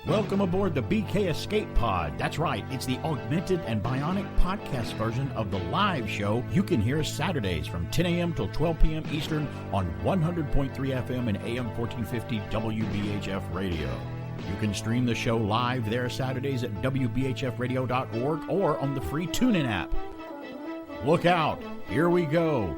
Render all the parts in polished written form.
Welcome aboard the BK Escape Pod. That's right, it's the augmented and bionic podcast version of the live show. You can hear us Saturdays from 10 a.m. till 12 p.m. Eastern on 100.3 FM and AM 1450 WBHF Radio. You can stream the show live there Saturdays at WBHFradio.org or on the free Tunein app. Look out, here we go.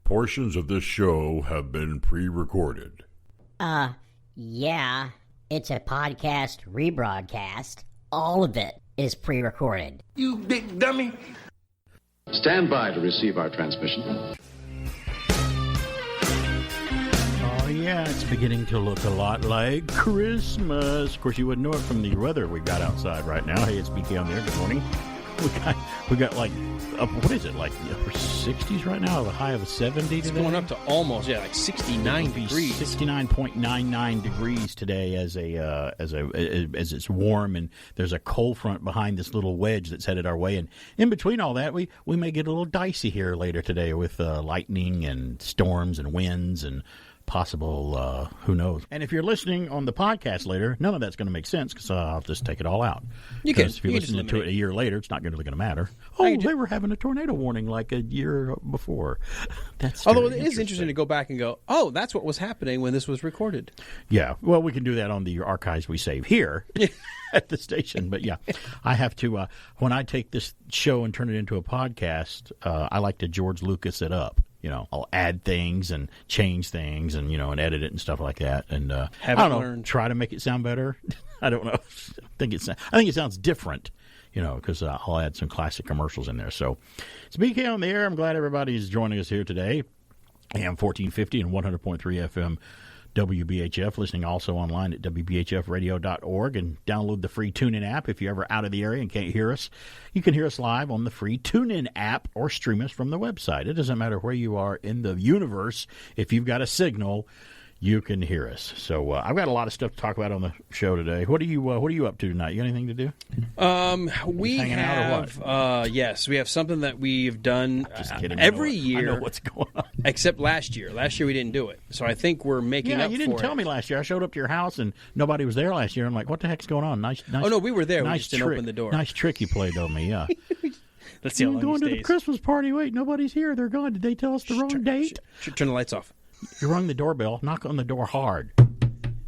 Portions of this show have been pre-recorded. Yeah. It's a podcast rebroadcast. All of it is pre-recorded. You big dummy. Stand by to receive our transmission. Oh, yeah, it's beginning to look a lot like Christmas. Of course, you wouldn't know it from the weather we got outside right now. Hey, it's BK on the air. Good morning. We got like, what is it, like the upper 60s right now? A high of 70 today? It's going up to almost, like 69 degrees. 69.99 degrees today as it's warm, and there's a cold front behind this little wedge that's headed our way. And in between all that, we may get a little dicey here later today with lightning and storms and winds and possible, who knows. And if you're listening on the podcast later, none of that's going to make sense because I'll just take it all out. Because if you listen to it a year later, it's not really going to matter. Oh, they were having a tornado warning like a year before. Although it is interesting to go back and go, oh, that's what was happening when this was recorded. Yeah, well, we can do that on the archives we save here at the station. But yeah, I have to, when I take this show and turn it into a podcast, I like to George Lucas it up. You know, I'll add things and change things and, and edit it and stuff like that. And I don't know, try to make it sound better. I don't know. I think it sounds different, because I'll add some classic commercials in there. So it's BK on the air. I'm glad everybody's joining us here today. AM 1450 and 100.3 FM WBHF, listening also online at WBHFradio.org, and download the free TuneIn app. If you're ever out of the area and can't hear us, you can hear us live on the free TuneIn app or stream us from the website. It doesn't matter where you are in the universe. If you've got a signal, you can hear us. So I've got a lot of stuff to talk about on the show today. What are you up to tonight? You got anything to do? We hanging have out or what? Yes, we have something that we've done every year. I know what's going on. Except last year. Last year we didn't do it. So I think we're making up for it. You didn't tell me last year. I showed up to your house and nobody was there last year. I'm like, what the heck's going on? Nice. Oh no, we were there. Nice we just didn't open the door. Nice trick you played on me. Yeah. Let's see how long going he to the Christmas party. Wait, nobody's here. They're gone. Did they tell us the wrong date? Turn the lights off. You rung the doorbell. Knock on the door hard.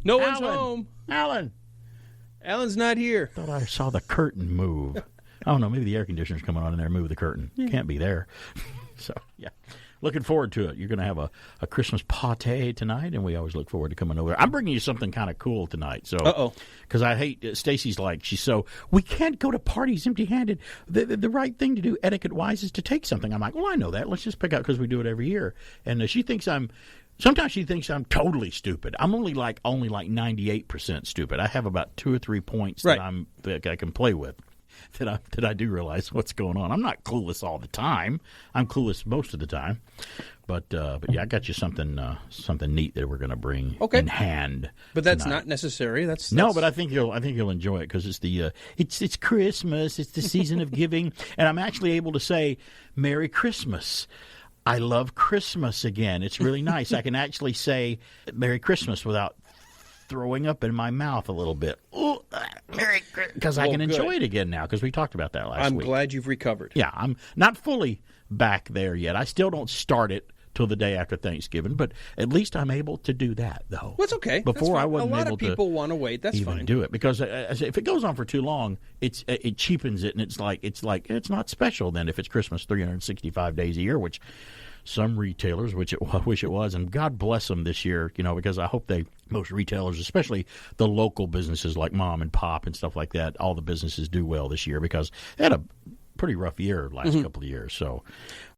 No one's home. Alan's not here. Thought I saw the curtain move. I don't know. Maybe the air conditioner's coming on in there. Move the curtain. Can't be there. So, yeah. Looking forward to it. You're going to have a Christmas pâté tonight, and we always look forward to coming over. I'm bringing you something kind of cool tonight. So, because I hate, Stacy's like, we can't go to parties empty-handed. The right thing to do, etiquette-wise, is to take something. I'm like, well, I know that. Let's just pick up because we do it every year. And sometimes she thinks I'm totally stupid. I'm only like 98% stupid. I have about 2 or 3 points that I can play with. That I do realize what's going on. I'm not clueless all the time. I'm clueless most of the time. But yeah, I got you something neat that we're going to bring in hand. But that's tonight. Not necessary. That's no. But I think you'll enjoy it because it's it's Christmas. It's the season of giving, and I'm actually able to say Merry Christmas. I love Christmas again. It's really nice. I can actually say Merry Christmas without throwing up in my mouth a little bit. Ooh, Merry Christmas. Because I can enjoy it again now because we talked about that last week. I'm glad you've recovered. Yeah, I'm not fully back there yet. I still don't start it till the day after Thanksgiving, but at least I'm able to do that, though. Well, it's okay. Before I wasn't able to. A lot of people want to wait. That's even fine. Do it because if it goes on for too long, it cheapens it, and it's like it's not special then if it's Christmas 365 days a year, which some retailers, which I wish it was, and God bless them this year, because I hope most retailers, especially the local businesses like Mom and Pop and stuff like that, all the businesses do well this year because they had a pretty rough year last couple of years. So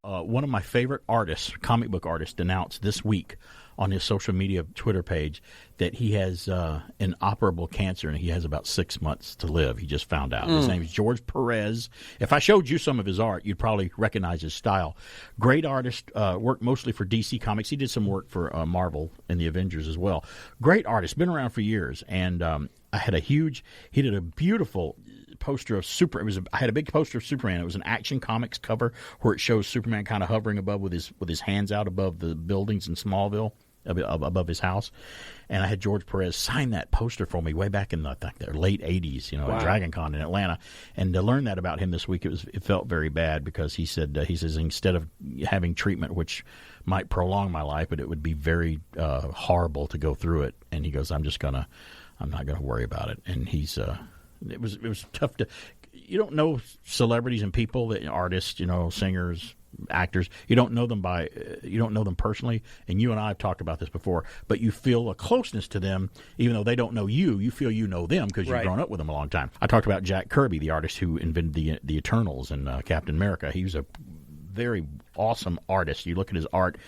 one of my favorite artists, comic book artists, announced this week on his social media Twitter page that he has inoperable cancer and he has about 6 months to live. He just found out. His name is George Perez. If I showed you some of his art, you'd probably recognize his style. Great artist, worked mostly for DC Comics. He did some work for Marvel and the Avengers as well. Great artist, been around for years. And he did a beautiful poster of I had a big poster of Superman. It was an Action Comics cover where it shows Superman kind of hovering above with his hands out above the buildings in Smallville. above his house. And I had George Perez sign that poster for me way back in the late 80s, at Dragon Con in Atlanta. And to learn that about him this week, it felt very bad because he says instead of having treatment, which might prolong my life, but it would be very horrible to go through it. And he goes, I'm not going to worry about it. And it was tough to, you don't know celebrities and people, artists, singers, actors. You don't know them personally, and you and I have talked about this before. But you feel a closeness to them, even though they don't know you. You feel you know them because you've grown up with them a long time. I talked about Jack Kirby, the artist who invented the Eternals and Captain America. He was a very awesome artist. You look at his art;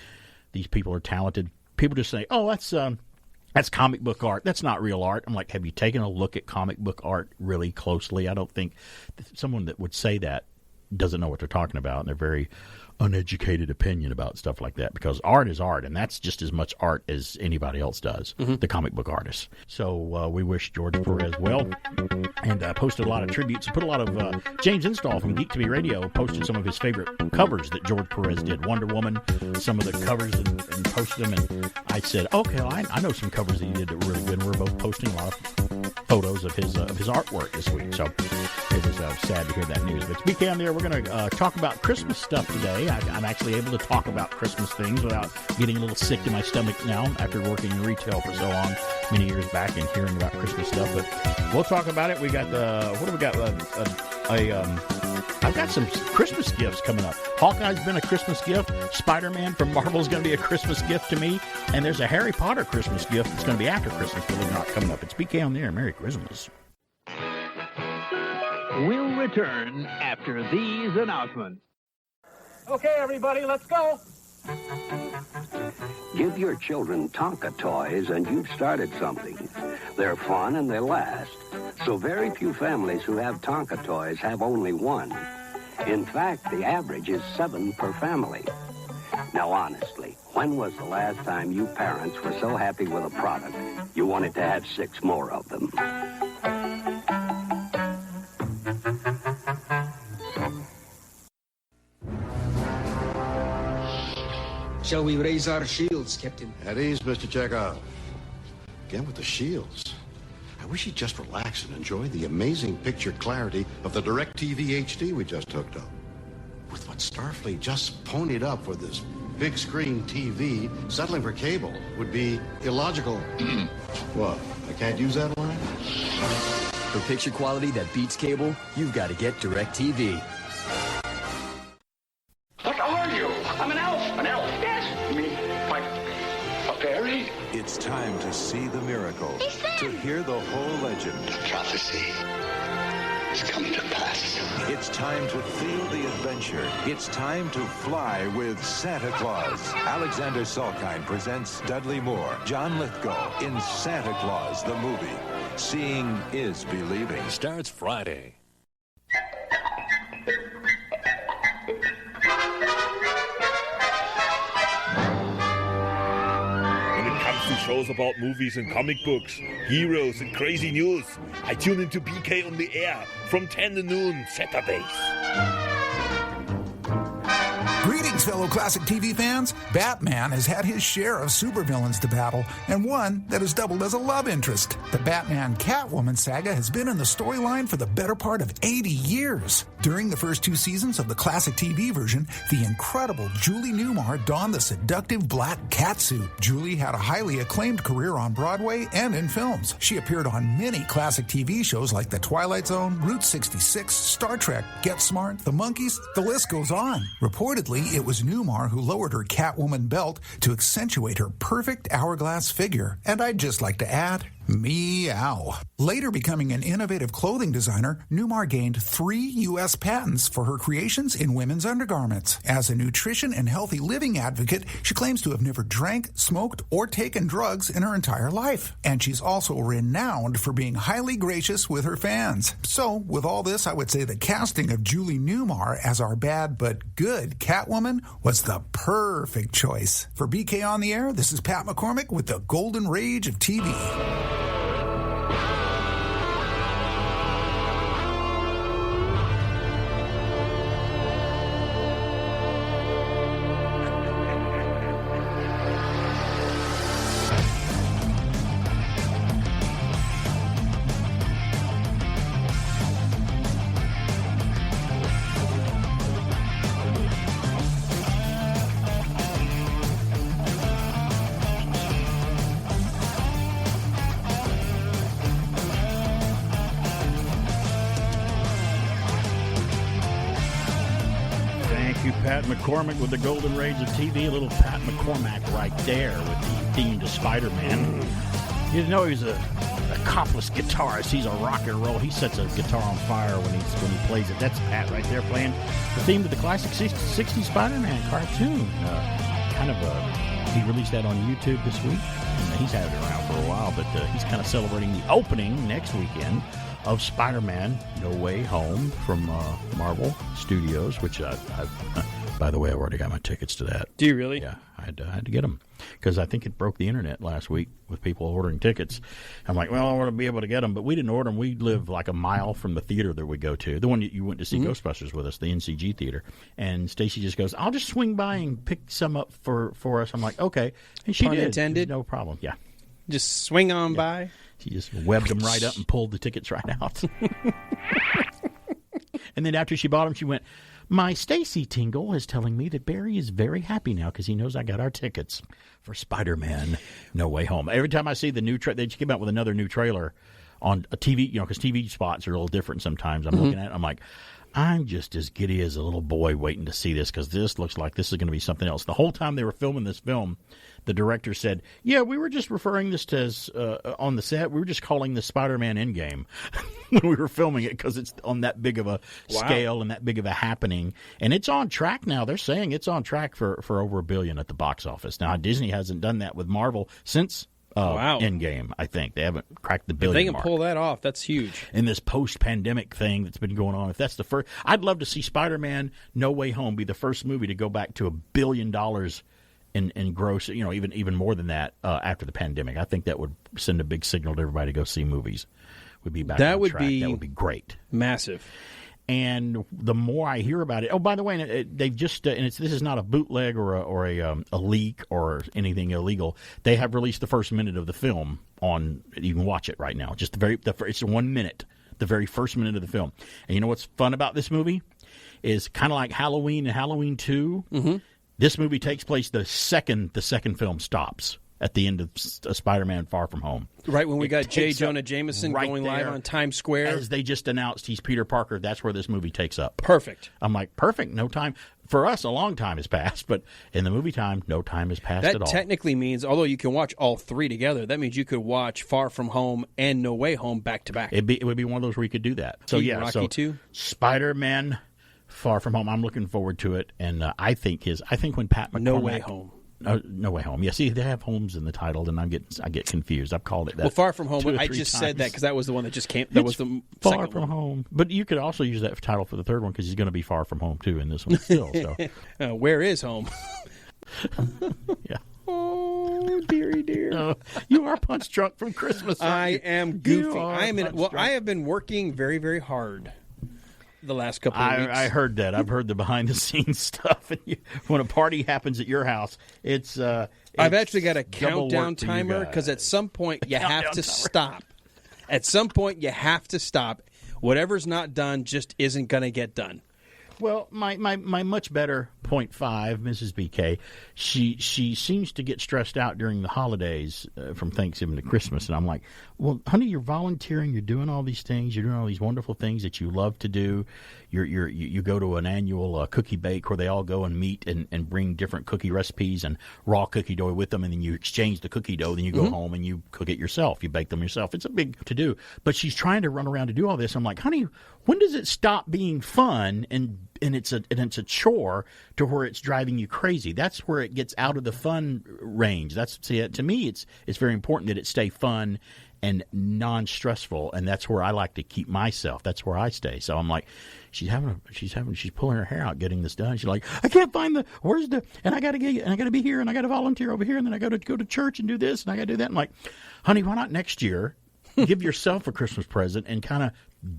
these people are talented. People just say, "Oh, that's comic book art. That's not real art." I'm like, have you taken a look at comic book art really closely? I don't think someone that would say that doesn't know what they're talking about, and they're very uneducated opinion about stuff like that, because art is art, and that's just as much art as anybody else does, the comic book artists. So we wish George Perez well, and posted a lot of tributes. Put a lot of James Install from Geek TV Radio posted some of his favorite covers that George Perez did. Wonder Woman, some of the covers, and posted them. And I said, okay, well, I know some covers that he did that were really good. And we're both posting a lot of photos of his artwork this week. So it was sad to hear that news. But speaking on there, we're going to talk about Christmas stuff today. I'm actually able to talk about Christmas things without getting a little sick to my stomach now after working in retail for so long, many years back, and hearing about Christmas stuff. But we'll talk about it. We got what do we got? I've got some Christmas gifts coming up. Hawkeye's been a Christmas gift. Spider-Man from Marvel's going to be a Christmas gift to me. And there's a Harry Potter Christmas gift that's going to be after Christmas, believe it or not, coming up. It's BK on the Air. Merry Christmas. We'll return after these announcements. Okay, everybody, let's go. Give your children Tonka Toys and you've started something. They're fun and they last. So very few families who have Tonka Toys have only one. In fact, the average is 7 per family. Now, honestly, when was the last time you parents were so happy with a product you wanted to have 6 more of them? Shall we raise our shields, Captain? At ease, Mr. Chekhov. Again with the shields. I wish he'd just relax and enjoy the amazing picture clarity of the DirecTV HD we just hooked up. With what Starfleet just ponied up for this big screen TV, settling for cable would be illogical. What? I can't use that line? For picture quality that beats cable, you've got to get DirecTV. What are you? I'm an elf. An elf? Yes. You mean like a fairy? It's time to see the miracle. To hear the whole legend. The prophecy is coming to pass. It's time to feel the adventure. It's time to fly with Santa Claus. Alexander Salkind presents Dudley Moore, John Lithgow in Santa Claus, the movie. Seeing is believing. Starts Friday. Shows about movies and comic books, heroes and crazy news. I tune into BK on the Air from 10 to noon Saturdays. Greetings, fellow classic TV fans. Batman has had his share of supervillains to battle, and one that has doubled as a love interest. The Batman Catwoman saga has been in the storyline for the better part of 80 years. During the first 2 seasons of the classic TV version, the incredible Julie Newmar donned the seductive black catsuit. Julie had a highly acclaimed career on Broadway and in films. She appeared on many classic TV shows like The Twilight Zone, Route 66, Star Trek, Get Smart, The Monkees, the list goes on. Reportedly, it was Newmar who lowered her Catwoman belt to accentuate her perfect hourglass figure. And I'd just like to add, meow. Later becoming an innovative clothing designer, Newmar gained 3 U.S. patents for her creations in women's undergarments. As a nutrition and healthy living advocate, she claims to have never drank, smoked, or taken drugs in her entire life. And she's also renowned for being highly gracious with her fans. So, with all this, I would say the casting of Julie Newmar as our bad but good Catwoman was the perfect choice. For BK on the Air, this is Pat McCormick with the Golden Rage of TV. Pat McCormick with the Golden Rage of TV. A little Pat McCormick right there with the theme to Spider-Man. You didn't know he was a accomplished guitarist. He's a rock and roll. He sets a guitar on fire when he plays it. That's Pat right there playing the theme to the classic 60s Spider-Man cartoon. He released that on YouTube this week. He's had it around for a while, but he's kind of celebrating the opening next weekend of Spider-Man No Way Home from Marvel Studios, which by the way, I've already got my tickets to that. Do you really? Yeah, I had to get them because I think it broke the internet last week with people ordering tickets. I'm like, well, I want to be able to get them, but we didn't order them. We live like a mile from the theater that we go to, the one you went to see Ghostbusters with us, the NCG theater. And Stacy just goes, I'll just swing by and pick some up for us. I'm like, okay. And she Pun did. intended. No problem. Yeah. Just swing on by. She just webbed them right up and pulled the tickets right out. And then after she bought them, she went, my Stacy Tingle is telling me that Barry is very happy now because he knows I got our tickets for Spider-Man No Way Home. Every time I see the new trailer, they just came out with another new trailer on a TV, because TV spots are a little different sometimes. I'm looking at it, I'm like, I'm just as giddy as a little boy waiting to see this because this looks like this is going to be something else. The whole time they were filming this film, the director said, yeah, we were just referring this to as, on the set, we were just calling this Spider-Man Endgame when we were filming it because it's on that big of a scale and that big of a happening. And it's on track now. They're saying it's on track for over $1 billion at the box office. Now, Disney hasn't done that with Marvel since Endgame, I think. They haven't cracked the $1 billion If they can mark. pull that off, that's huge. In this post-pandemic thing that's been going on, if that's the first, I'd love to see Spider-Man No Way Home be the first movie to go back to $1 billion in gross, even more than that after the pandemic. I think that would send a big signal to everybody to go see movies. We'd be back on track. That would be great. Massive. And the more I hear about it, oh, by the way, they've just this is not a bootleg or a leak or anything illegal. They have released the first minute of the film on. You can watch it right now. Just it's 1 minute, the very first minute of the film. And you know what's fun about this movie is kind of like Halloween and Halloween 2. Mm-hmm. This movie takes place the second film stops at the end of Spider-Man Far From Home. Right when we got J. Jonah Jameson going live on Times Square. As they just announced he's Peter Parker, that's where this movie takes up. Perfect. I'm like, perfect. No time. For us, a long time has passed, but in the movie time, no time has passed at all. That technically means, although you can watch all three together, that means you could watch Far From Home and No Way Home back to back. It would be one of those where you could do that. So, Rocky 2? Spider-Man Far From Home. I'm looking forward to it, and I think when Pat McCormick, No Way Home. No Way Home. Yeah, see, they have homes in the title, and I get confused. I've called it that. Well, Far From Home. I just said that because that was the one that just came. That was the Far From Home. But you could also use that title for the third one because he's going to be far from home too in this one still. So, where is home? Yeah. Oh, dearie dear. You are punch drunk from Christmas. I am goofy. I have been working very, very hard the last couple of weeks. I heard that. I've heard the behind-the-scenes stuff. And when a party happens at your house, I've actually got a countdown timer because at some point you have to stop. At some point you have to stop. Whatever's not done just isn't going to get done. Well, my much better 0.5, Mrs. BK, she seems to get stressed out during the holidays from Thanksgiving to Christmas. And I'm like, well, honey, you're volunteering. You're doing all these things. You're doing all these wonderful things that you love to do. You go to an annual cookie bake where they all go and meet and bring different cookie recipes and raw cookie dough with them. And then you exchange the cookie dough. Then you go home and you cook it yourself. You bake them yourself. It's a big to-do. But she's trying to run around to do all this. I'm like, honey, when does it stop being fun and it's a chore to where it's driving you crazy? That's where it gets out of the fun range. To me, it's very important that it stay fun and non-stressful, and that's where I like to keep myself. That's where I stay. So I'm like, she's pulling her hair out getting this done. She's like, I can't find and I got to be here, and I got to volunteer over here, and then I got to go to church and do this, and I got to do that. I'm like, honey, why not next year give yourself a Christmas present and kind of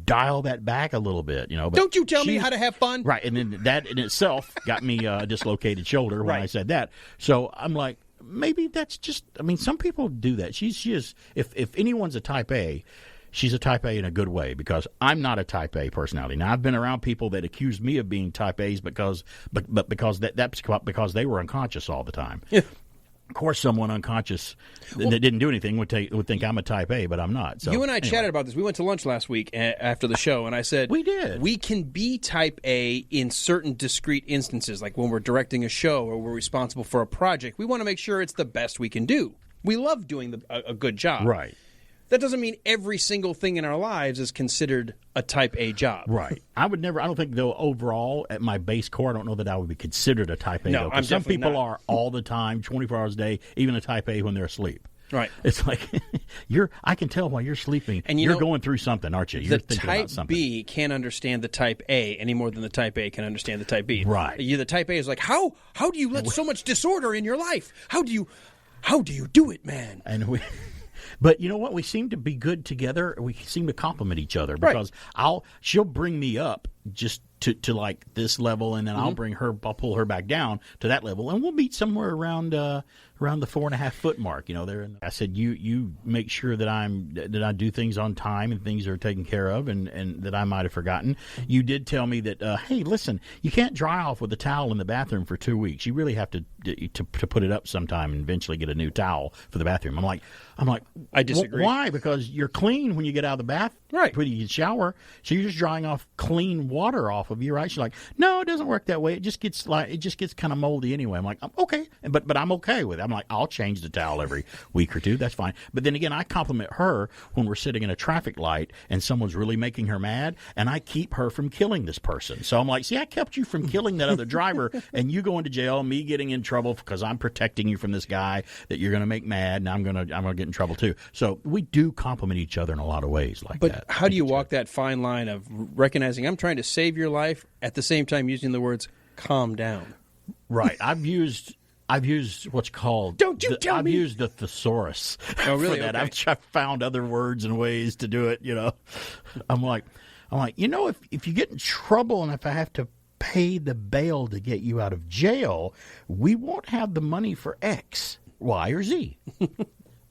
dial that back a little bit, But don't you tell me how to have fun. Right, and then that in itself got me a dislocated shoulder when I said that. So I'm like, maybe that's just, some people do that. She is, if anyone's a type A, she's a type A in a good way because I'm not a type A personality. Now, I've been around people that accuse me of being type A's because they were unconscious all the time. Yeah. Of course, someone unconscious that didn't do anything would think I'm a type A, but I'm not. So, you and I chatted about this. We went to lunch last week after the show, and I said we did. We can be type A in certain discrete instances, like when we're directing a show or we're responsible for a project. We want to make sure it's the best we can do. We love doing a good job. Right. That doesn't mean every single thing in our lives is considered a type A job. Right. I don't think, though, overall, at my base core, I don't know that I would be considered a type A. No, I'm some people not. are all the time, 24 hours a day, even a type A when they're asleep. Right. It's like, I can tell while you're sleeping, and you're going through something, aren't you? You're thinking about something. The type B can't understand the type A any more than the type A can understand the type B. Right. The type A is like, how do you let so much disorder in your life? How do you do it, man? And but you know what? We seem to be good together. We seem to complement each other because she'll bring me up just to like this level, and then I'll pull her back down to that level, and we'll meet somewhere around the 4.5 foot mark. I said you make sure that I do things on time and things are taken care of, and that I might have forgotten. You did tell me that hey, listen, you can't dry off with a towel in the bathroom for 2 weeks. You really have to put it up sometime and eventually get a new towel for the bathroom. I'm like, I disagree. Why? Because you're clean when you get out of the bath, right? When you shower, so you're just drying off clean water off of you, right? She's like, no, it doesn't work that way. It just gets kind of moldy anyway. I'm like, okay, but I'm okay with it. I'm like, I'll change the towel every week or two. That's fine. But then again, I compliment her when we're sitting in a traffic light and someone's really making her mad, and I keep her from killing this person. So I'm like, see, I kept you from killing that other driver, and you going to jail, me getting in trouble because I'm protecting you from this guy that you're going to make mad, and I'm gonna get in trouble too. So we do compliment each other in a lot of ways like that. But how do you walk that fine line of recognizing I'm trying to save your life at the same time using the words calm down? Right. I've used what's called I've used the thesaurus for that. Okay. I've found other words and ways to do it, I'm like, if you get in trouble and if I have to pay the bail to get you out of jail, we won't have the money for X, Y, or Z.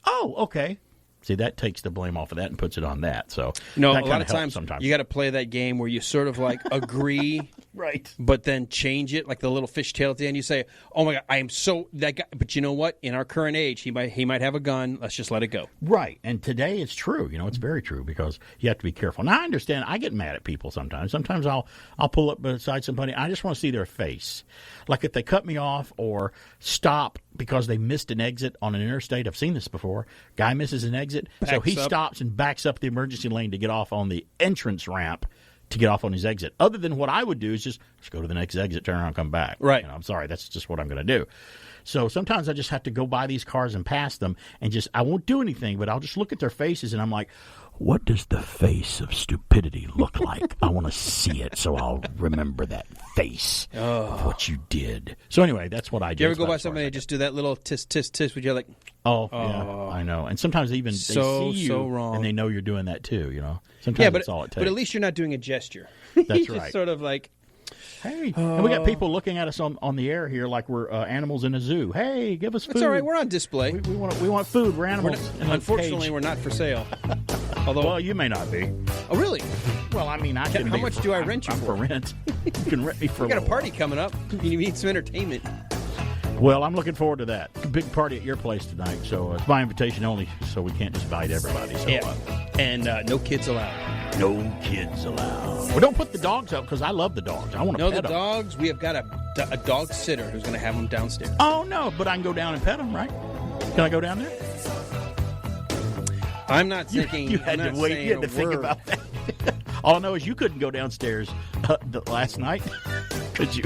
Oh, okay. See, that takes the blame off of that and puts it on that. So a that lot of times sometimes you got to play that game where you sort of like agree, right? But then change it, like the little fishtail at the end. You say, "Oh my God, I am so that guy." But you know what? In our current age, he might have a gun. Let's just let it go. Right. And today it's true. It's very true because you have to be careful. Now I understand. I get mad at people sometimes. Sometimes I'll pull up beside somebody. I just want to see their face, like if they cut me off or stop because they missed an exit on an interstate. I've seen this before. Guy misses an exit. So he stops and backs up the emergency lane to get off on the entrance ramp to get off on his exit. Other than what I would do is just go to the next exit, turn around, come back. Right. I'm sorry. That's just what I'm going to do. So sometimes I just have to go by these cars and pass them and I won't do anything, but I'll just look at their faces and I'm like, what does the face of stupidity look like? I want to see it so I'll remember that face of what you did. So anyway, that's what I do. Do you ever go by somebody and just do that little tisk, tisk, tisk, with you like, yeah, I know. And sometimes even they see you wrong. And they know you're doing that too, Sometimes that's all it takes. But at least you're not doing a gesture. That's just right. Sort of like, hey, and we got people looking at us on the air here like we're animals in a zoo. Hey, give us food. That's all right. We're on display. We want food. We're animals. Unfortunately, we're not for sale. Although, well, you may not be. Oh, really? Well, I mean, I can. How much do I rent you for? Rent. You can rent me for. We got a party coming up. You need some entertainment. Well, I'm looking forward to that. Big party at your place tonight. So it's by invitation only, so we can't just invite everybody. So, and no kids allowed. No kids allowed. Well, don't put the dogs up because I love the dogs. I want to pet them. No, the dogs. We have got a dog sitter who's going to have them downstairs. Oh no, but I can go down and pet them, right? Can I go down there? I'm not thinking. You had to wait. You had to think about that. All I know is you couldn't go downstairs last night because you.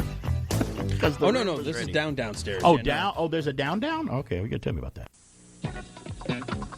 No. This is downstairs. Oh, down. Oh, there's a down. Okay, you got to tell me about that.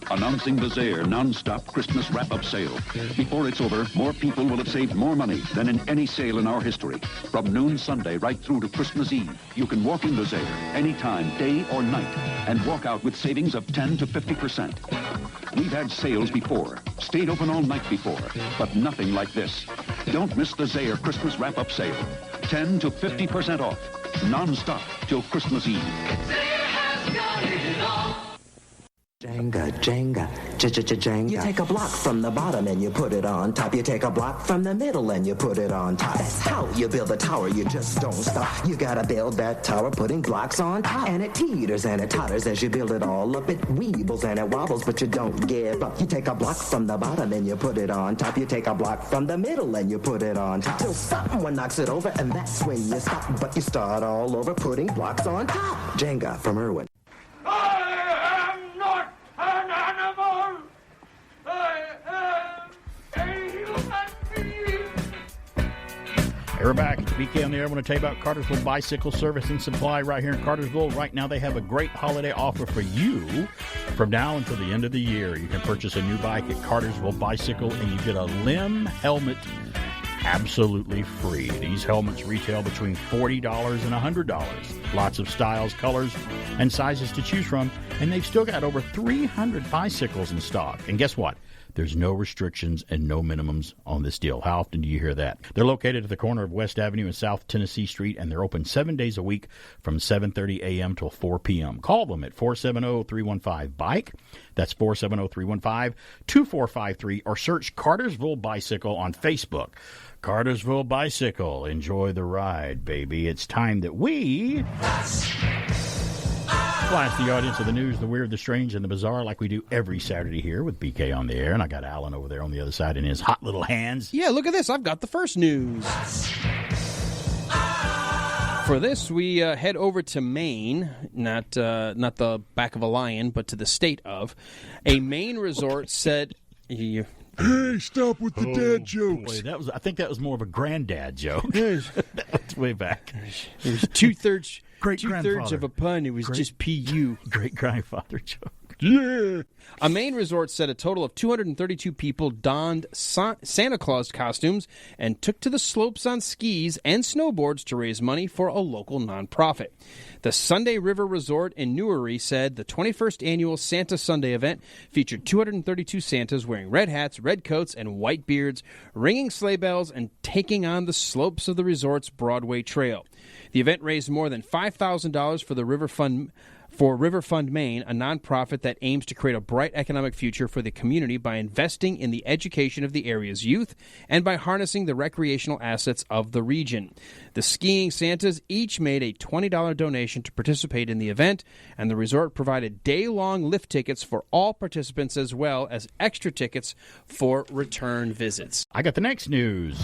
Announcing the Zayre NonStop Christmas wrap-up sale. Before it's over, more people will have saved more money than in any sale in our history. From noon Sunday right through to Christmas Eve, you can walk into Zayre anytime, day or night, and walk out with savings of 10 to 50%. We've had sales before, stayed open all night before, but nothing like this. Don't miss the Zayre Christmas wrap-up sale. 10 to 50% off, non-stop till Christmas Eve. Jenga, Jenga. You take a block from the bottom and you put it on top. You take a block from the middle and you put it on top. That's how you build a tower. You just don't stop. You gotta build that tower putting blocks on top. And it teeters and it totters as you build it all up. It weebles and it wobbles, but you don't give up. You take a block from the bottom and you put it on top. You take a block from the middle and you put it on top. Till someone knocks it over and that's when you stop. But you start all over putting blocks on top. Jenga from Irwin. Hey, we're back. It's BK on the air. I want to tell you about Cartersville Bicycle Service and Supply right here in Cartersville. Right now, they have a great holiday offer for you from now until the end of the year. You can purchase a new bike at Cartersville Bicycle, and you get a limb helmet absolutely free. These helmets retail between $40 and $100. Lots of styles, colors, and sizes to choose from, and they've still got over 300 bicycles in stock. And guess what? There's no restrictions and no minimums on this deal. How often do you hear that? They're located at the corner of West Avenue and South Tennessee Street, and they're open 7 days a week from 7:30 a.m. till 4 p.m. Call them at 470-315-BIKE. That's 470-315-2453, or search Cartersville Bicycle on Facebook. Cartersville Bicycle. Enjoy the ride, baby. It's time that we blast the audience of the news, the weird, the strange, and the bizarre like we do every Saturday here with BK on the air. And I got Alan over there on the other side in his hot little hands. Yeah, look at this. I've got the first news. For this, we head over to Maine, not the back of a lion, but to the state of. A Maine resort said... Hey, stop with the dad jokes. Boy, I think that was more of a granddad joke. That's way back. It was two-thirds of a pun. It was just P.U. Great-grandfather joke. Yeah. A Maine resort said a total of 232 people donned Santa Claus costumes and took to the slopes on skis and snowboards to raise money for a local nonprofit. The Sunday River Resort in Newmar said the 21st annual Santa Sunday event featured 232 Santas wearing red hats, red coats, and white beards, ringing sleigh bells, and taking on the slopes of the resort's Broadway Trail. The event raised more than $5,000 for the River Fund Maine, a nonprofit that aims to create a bright economic future for the community by investing in the education of the area's youth and by harnessing the recreational assets of the region. The skiing Santas each made a $20 donation to participate in the event, and the resort provided day-long lift tickets for all participants as well as extra tickets for return visits. I got the next news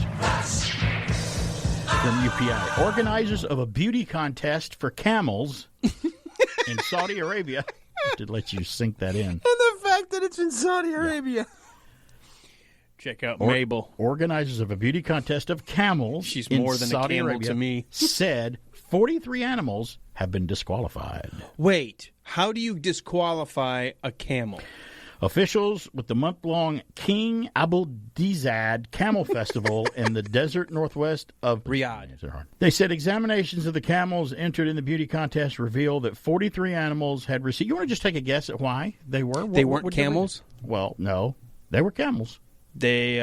from UPI. Organizers of a beauty contest for camels in Saudi Arabia. To let you sink that in. And the fact that it's in Saudi Arabia. Check out Mabel. Organizers of a beauty contest of camels She's in more than Saudi a camel Arabia to me. said 43 animals have been disqualified. Wait, how do you disqualify a camel? Officials with the month-long King Abdulaziz Camel Festival in the desert northwest of Riyadh. They said examinations of the camels entered in the beauty contest revealed that 43 animals had received... You want to just take a guess at why they were? They weren't camels? Well, no. They were camels. They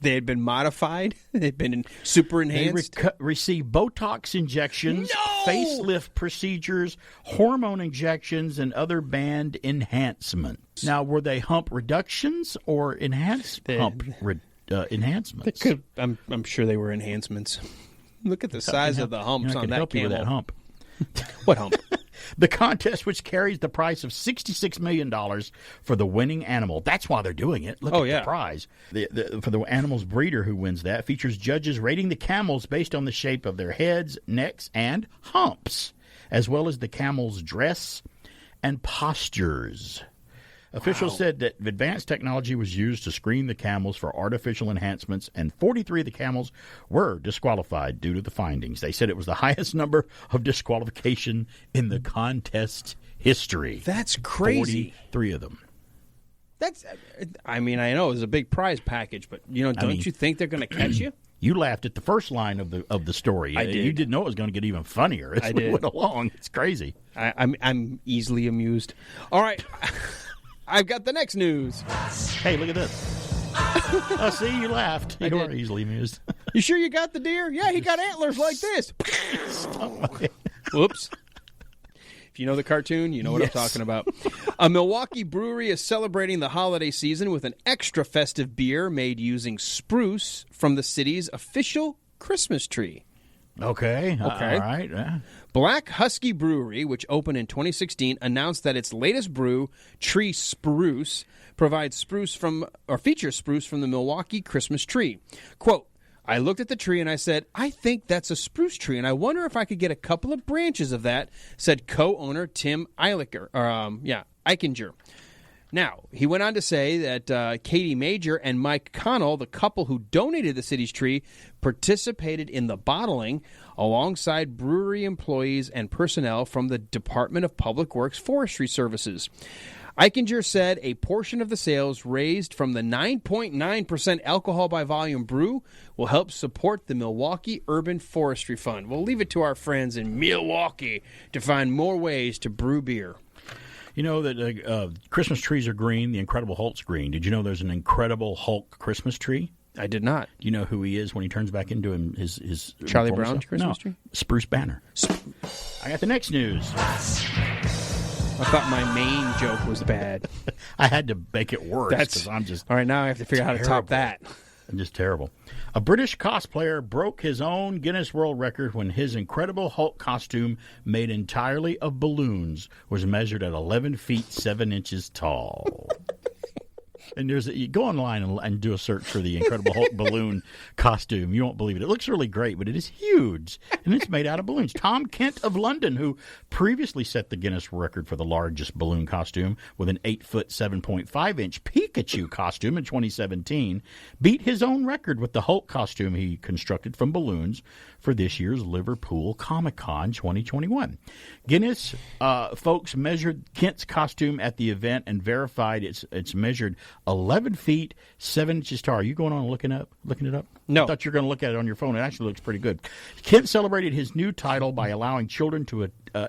had been modified? They'd been super enhanced? They received Botox injections, facelift procedures, hormone injections, and other banned enhancements. Now, were they hump reductions or enhancements? I'm sure they were enhancements. Look at the size of the humps on that help camel. You with that hump. What hump? The contest, which carries the price of $66 million for the winning animal. That's why they're doing it. Look at the prize. For the animal's breeder who wins that, features judges rating the camels based on the shape of their heads, necks, and humps, as well as the camel's dress and postures. Officials said that advanced technology was used to screen the camels for artificial enhancements, and 43 of the camels were disqualified due to the findings. They said it was the highest number of disqualification in the contest history. That's crazy. 43 of them. I know it was a big prize package, but don't you think they're going to catch you? You laughed at the first line of the story. I did. You didn't know it was going to get even funnier as we went along. It's crazy. I'm easily amused. All right. I've got the next news. Hey, look at this. Oh, see, you laughed. You are easily amused. You sure you got the deer? Yeah, he got antlers like this. Whoops. If you know the cartoon, you know what I'm talking about. A Milwaukee brewery is celebrating the holiday season with an extra festive beer made using spruce from the city's official Christmas tree. Okay. All right. Black Husky Brewery, which opened in 2016, announced that its latest brew, Tree Spruce, features spruce from the Milwaukee Christmas tree. Quote, I looked at the tree and I said, I think that's a spruce tree, and I wonder if I could get a couple of branches of that, said co-owner Tim Eichinger. Now, he went on to say that Katie Major and Mike Connell, the couple who donated the city's tree, participated in the bottling alongside brewery employees and personnel from the Department of Public Works Forestry Services. Eichinger said a portion of the sales raised from the 9.9% alcohol by volume brew will help support the Milwaukee Urban Forestry Fund. We'll leave it to our friends in Milwaukee to find more ways to brew beer. You know that Christmas trees are green, the Incredible Hulk's green. Did you know there's an Incredible Hulk Christmas tree? I did not. Do you know who he is when he turns back into his Charlie Brown's Christmas tree? Spruce Banner. I got the next news. I thought my main joke was bad. I had to make it worse because I'm just... All right, now I have to figure out how to top that. I'm just terrible. A British cosplayer broke his own Guinness World Record when his Incredible Hulk costume, made entirely of balloons, was measured at 11 feet 7 inches tall. And you go online and do a search for the Incredible Hulk balloon costume. You won't believe it. It looks really great, but it is huge, and it's made out of balloons. Tom Kent of London, who previously set the Guinness record for the largest balloon costume with an 8-foot 7.5-inch Pikachu costume in 2017, beat his own record with the Hulk costume he constructed from balloons for this year's Liverpool Comic-Con 2021. Guinness folks measured Kent's costume at the event and verified it's measured 11 feet 7 inches tall. Are you going on looking it up? No. I thought you were going to look at it on your phone. It actually looks pretty good. Kent celebrated his new title by allowing children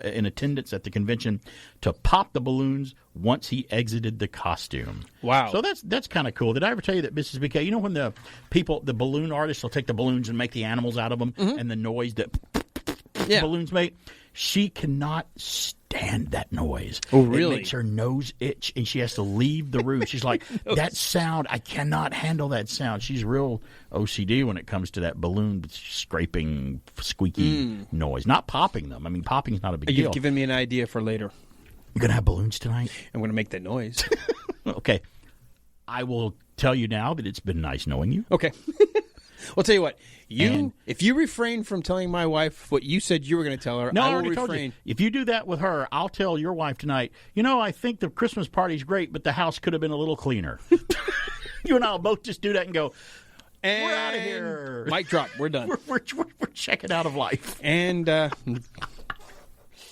in attendance at the convention to pop the balloons once he exited the costume. Wow. So that's kind of cool. Did I ever tell you that Mrs. BK, you know when the balloon artists will take the balloons and make the animals out of them, and the noise that balloons make? She cannot stand that noise. Oh, really? It makes her nose itch, and she has to leave the room. She's like, that sound, I cannot handle that sound. She's real OCD when it comes to that balloon scraping, squeaky noise. Not popping them. I mean, popping is not a big deal. You've given me an idea for later. You're going to have balloons tonight? I'm going to make that noise. Okay. I will tell you now that it's been nice knowing you. Okay. Well, tell you what. If you refrain from telling my wife what you said you were going to tell her, no, I will already refrain. Told you. If you do that with her, I'll tell your wife tonight, I think the Christmas party's great, but the house could have been a little cleaner. You and I will both just do that and go, and we're out of here. Mic drop. We're done. We're checking out of life. And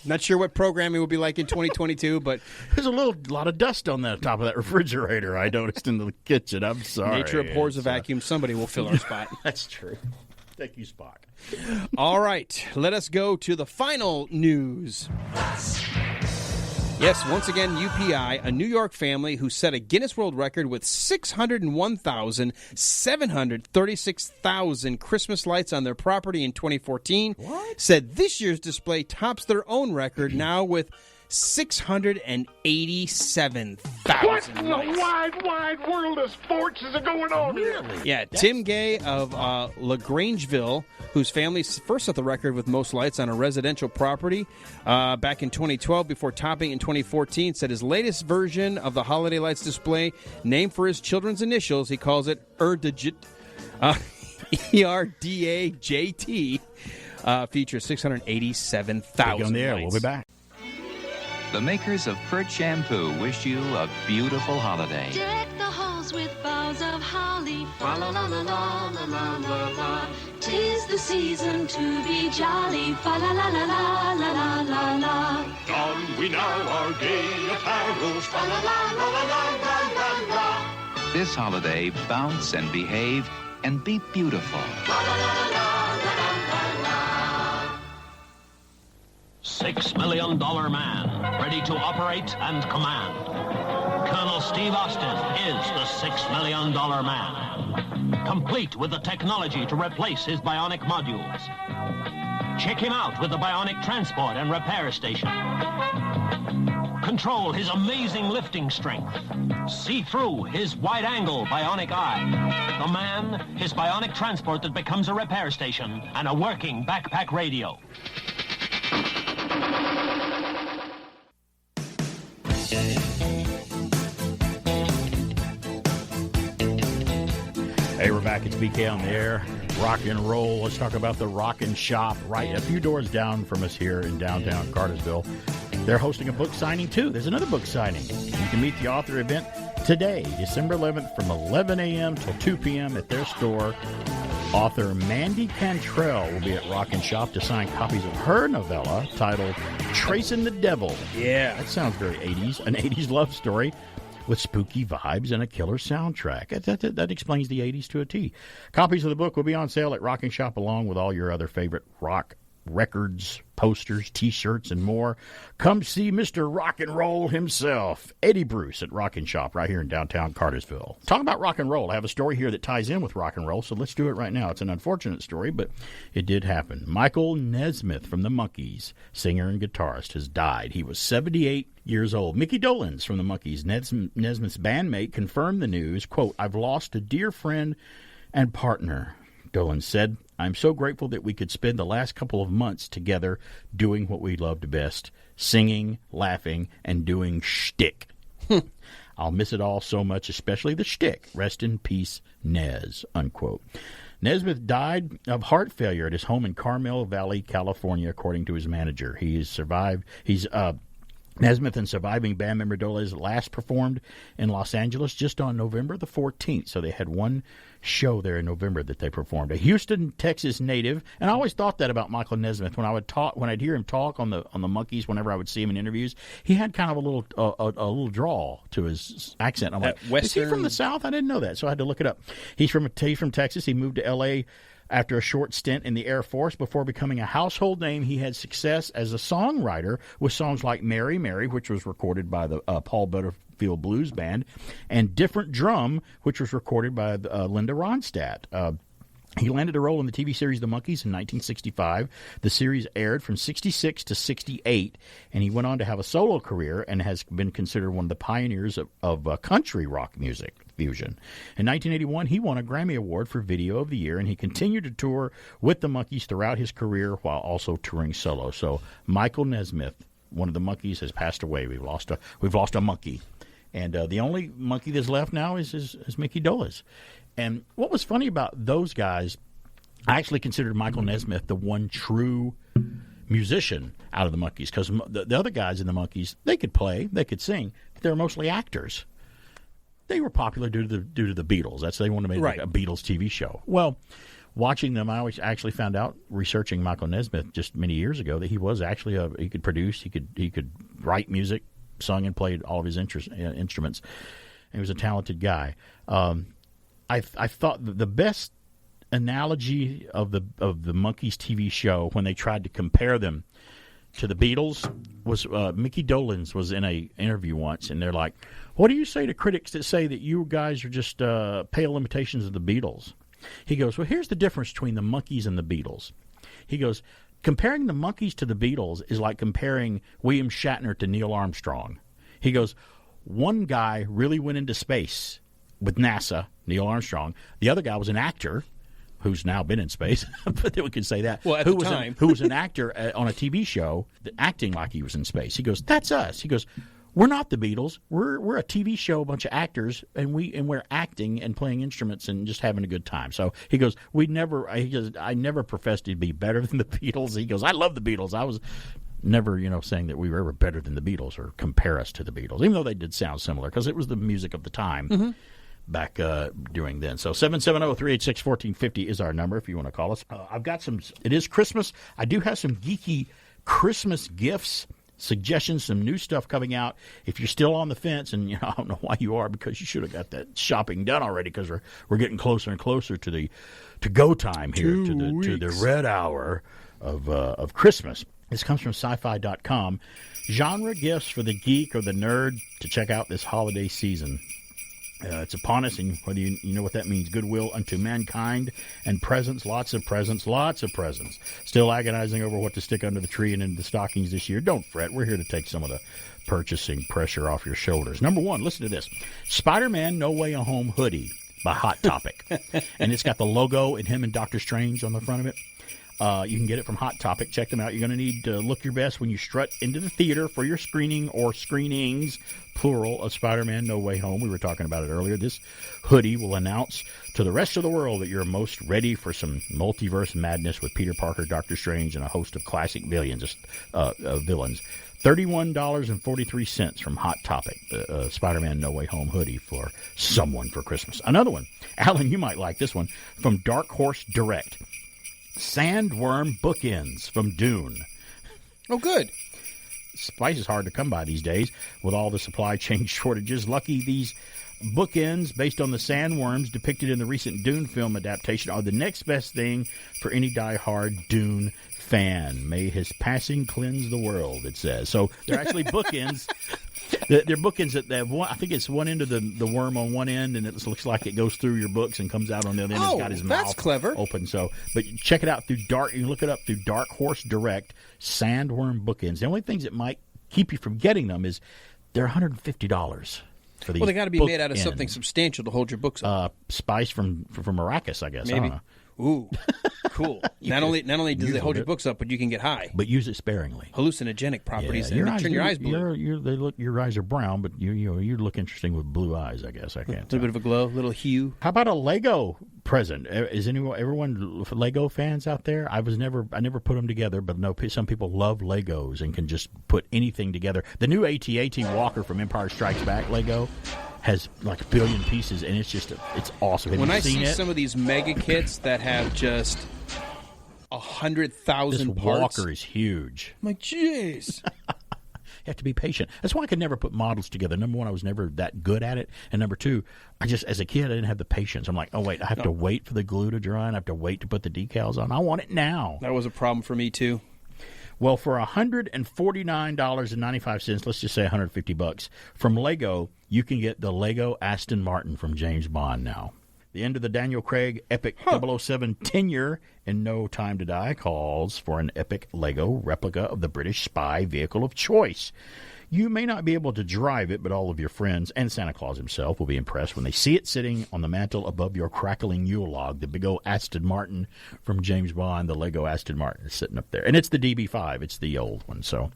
not sure what programming will be like in 2022, but there's a lot of dust on the top of that refrigerator I noticed in the kitchen. I'm sorry. Nature abhors a vacuum. Somebody will fill our spot. That's true. Thank you, Spock. All right. Let us go to the final news. Yes, once again, UPI, a New York family who set a Guinness World Record with 601,736,000 Christmas lights on their property in 2014, said this year's display tops their own record now with 687,000. What in the wide world of sports is going on here? Yeah, Tim Gay of LaGrangeville, whose family first set the record with most lights on a residential property back in 2012 before topping in 2014, said his latest version of the holiday lights display, named for his children's initials, he calls it Erdajt, ERDAJT, features 687,000 on the air. lights. We'll be back. The makers of Pert Shampoo wish you a beautiful holiday. Deck the halls with boughs of holly. Fa la la la la la la la la. 'Tis the season to be jolly. Fa la la la la la la la la. Don we now our gay apparel. Fa la la la la la la la la. This holiday, bounce and behave and be beautiful. La la la la la la la la. $6 million man, ready to operate and command. Colonel Steve Austin is the $6 million man, complete with the technology to replace his bionic modules. Check him out with the bionic transport and repair station. Control his amazing lifting strength. See through his wide-angle bionic eye. The man, his bionic transport that becomes a repair station, and a working backpack radio. Hey, we're back. It's BK on the air. Rock and roll. Let's talk about the Rockin' Shop right a few doors down from us here in downtown Cartersville. They're hosting a book signing, too. There's another book signing. You can meet the author event today, December 11th, from 11 a.m. till 2 p.m. at their store. Author Mandy Cantrell will be at Rockin' Shop to sign copies of her novella titled Tracing the Devil. Yeah, that sounds very 80s. An 80s love story with spooky vibes and a killer soundtrack. That explains the 80s to a T. Copies of the book will be on sale at Rockin' Shop along with all your other favorite rock records, posters, T-shirts, and more. Come see Mr. Rock and Roll himself, Eddie Bruce, at Rockin' Shop right here in downtown Cartersville. Talk about rock and roll. I have a story here that ties in with rock and roll, so let's do it right now. It's an unfortunate story, but it did happen. Michael Nesmith from the Monkees, singer and guitarist, has died. He was 78 years old. Mickey Dolenz from the Monkees, Nesmith's bandmate, confirmed the news. Quote, "I've lost a dear friend and partner," Dolenz said. "I'm so grateful that we could spend the last couple of months together doing what we loved best, singing, laughing, and doing shtick. I'll miss it all so much, especially the shtick. Rest in peace, Nez," unquote. Nesmith died of heart failure at his home in Carmel Valley, California, according to his manager. Nesmith and surviving band member Dolenz last performed in Los Angeles just on November the 14th. So they had one show there in November that they performed. A Houston, Texas native, and I always thought that about Michael Nesmith when I'd hear him talk on the Monkees. Whenever I would see him in interviews, he had kind of a little drawl to his accent. I'm like, is he from the South? I didn't know that, so I had to look it up. He's from Texas. He moved to L.A. after a short stint in the Air Force. Before becoming a household name, he had success as a songwriter with songs like Mary, Mary, which was recorded by the Paul Butterfield Blues Band, and Different Drum, which was recorded by Linda Ronstadt. He landed a role in the TV series The Monkees in 1965. The series aired from 66 to 68, and he went on to have a solo career and has been considered one of the pioneers of country rock music fusion. In 1981, he won a Grammy Award for Video of the Year, and he continued to tour with the Monkees throughout his career while also touring solo. So Michael Nesmith, one of the Monkees, has passed away. We've lost a monkey. And the only monkey that's left now is Mickey Dolenz. And what was funny about those guys, I actually considered Michael Nesmith the one true musician out of the Monkees, because the other guys in the Monkees, they could play, they could sing, but they were mostly actors. They were popular due to the Beatles. They wanted to make like a Beatles TV show. Well, watching them, I actually found out, researching Michael Nesmith just many years ago, that he was actually he could produce, he could write music, sung and played all of his instruments. He was a talented guy. I thought the best analogy of the Monkees TV show, when they tried to compare them to the Beatles, was Mickey Dolenz was in a interview once, and they're like, "What do you say to critics that say that you guys are just pale imitations of the Beatles?" He goes, "Well, here's the difference between the Monkees and the Beatles." He goes, "Comparing the Monkees to the Beatles is like comparing William Shatner to Neil Armstrong." He goes, "One guy really went into space with NASA, Neil Armstrong. The other guy was an actor who's now been in space," but we could say that. Well, at the time. Who was an actor on a TV show acting like he was in space. He goes, "That's us." He goes, "We're not the Beatles. We're a TV show, a bunch of actors, and we're acting and playing instruments and just having a good time." So he goes, "I never professed to be better than the Beatles." He goes, "I love the Beatles. I was never, saying that we were ever better than the Beatles or compare us to the Beatles, even though they did sound similar because it was the music of the time." Mm-hmm. Back during then. So 770-386-1450 is our number if you want to call us. I've got it is Christmas. I do have some geeky Christmas gifts, suggestions, some new stuff coming out. If you're still on the fence, and I don't know why you are, because you should have got that shopping done already, because we're getting closer and closer to go time here, to the red hour of Christmas. This comes from sci-fi.com. Genre gifts for the geek or the nerd to check out this holiday season. It's upon us, and whether you know what that means, goodwill unto mankind and presents, lots of presents, lots of presents. Still agonizing over what to stick under the tree and in the stockings this year. Don't fret. We're here to take some of the purchasing pressure off your shoulders. Number one, listen to this. SpiderMan No Way Home hoodie by Hot Topic. And it's got the logo and him and Doctor Strange on the front of it. You can get it from Hot Topic. Check them out. You're going to need to look your best when you strut into the theater for your screening or screenings, plural, of Spider-Man No Way Home. We were talking about it earlier. This hoodie will announce to the rest of the world that you're most ready for some multiverse madness with Peter Parker, Doctor Strange, and a host of classic villains. $31.43 from Hot Topic, Spider-Man No Way Home hoodie for someone for Christmas. Another one, Alan, you might like this one, from Dark Horse Direct. Sandworm bookends from Dune. Oh, good. Spice is hard to come by these days with all the supply chain shortages. Lucky these bookends, based on the sandworms depicted in the recent Dune film adaptation, are the next best thing for any die-hard Dune fan. May his passing cleanse the world, it says. So they're actually bookends. They're bookends that have one, I think it's one end of the worm on one end, and it looks like it goes through your books and comes out on the other end. It's got his mouth clever. Open. So, but check it out through You can look it up through Dark Horse Direct. Sandworm bookends. The only things that might keep you from getting them is they're $150 for these. Well, they got to be made out of something substantial to hold your books up. Spice from Arrakis, I guess. Maybe. I don't know. Ooh, cool. Not only does it hold your books up, but you can get high. But use it sparingly. Hallucinogenic properties. Yeah, Turn your eyes blue. Your eyes are brown, but you look interesting with blue eyes, I guess. I can't. A little bit of a glow, a little hue. How about a Lego present? Is everyone Lego fans out there? I never put them together, but no, some people love Legos and can just put anything together. The new AT-AT Walker from Empire Strikes Back Lego has like a billion pieces, and it's awesome. Have when you I seen see it? Some of these mega kits that have just 100,000 this parts, Walker is huge. I'm like, jeez. You have to be patient. That's why I could never put models together. Number one, I was never that good at it, and number two, as a kid, I didn't have the patience. I'm like, oh wait, I have to wait for the glue to dry, and I have to wait to put the decals on. I want it now. That was a problem for me too. Well, for $149.95, let's just say $150 from Lego, you can get the Lego Aston Martin from James Bond now. The end of the Daniel Craig epic 007 tenure in No Time to Die calls for an epic Lego replica of the British spy vehicle of choice. You may not be able to drive it, but all of your friends and Santa Claus himself will be impressed when they see it sitting on the mantle above your crackling Yule log. The big old Aston Martin from James Bond, the Lego Aston Martin, is sitting up there. And it's the DB5. It's the old one, so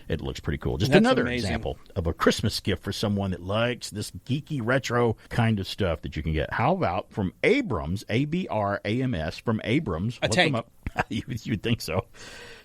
it looks pretty cool. Just another example of a Christmas gift for someone that likes this geeky retro kind of stuff that you can get. How about from Abrams, A-B-R-A-M-S, from Abrams. A tank. Them up. You'd think so.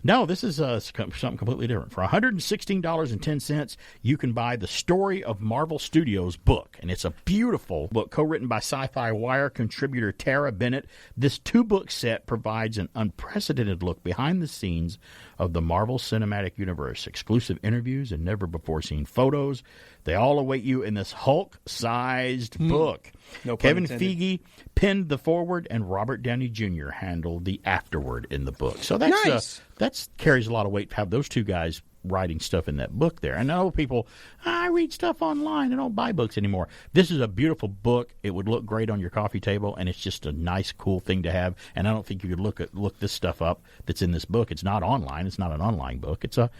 No, this is something completely different. For $116.10, you can buy the Story of Marvel Studios book, and it's a beautiful book co-written by Sci-Fi Wire contributor Tara Bennett. This two-book set provides an unprecedented look behind the scenes of the Marvel Cinematic Universe, exclusive interviews and never-before-seen photos. They all await you in this Hulk-sized book. No pun Kevin intended. Feige penned the foreword, and Robert Downey Jr. handled the afterword in the book. So that's Nice. that carries a lot of weight to have those two guys writing stuff in that book there. I know people, I read stuff online. I don't buy books anymore. This is a beautiful book. It would look great on your coffee table, and it's just a nice, cool thing to have. And I don't think you could look this stuff up that's in this book. It's not online. It's not an online book. It's a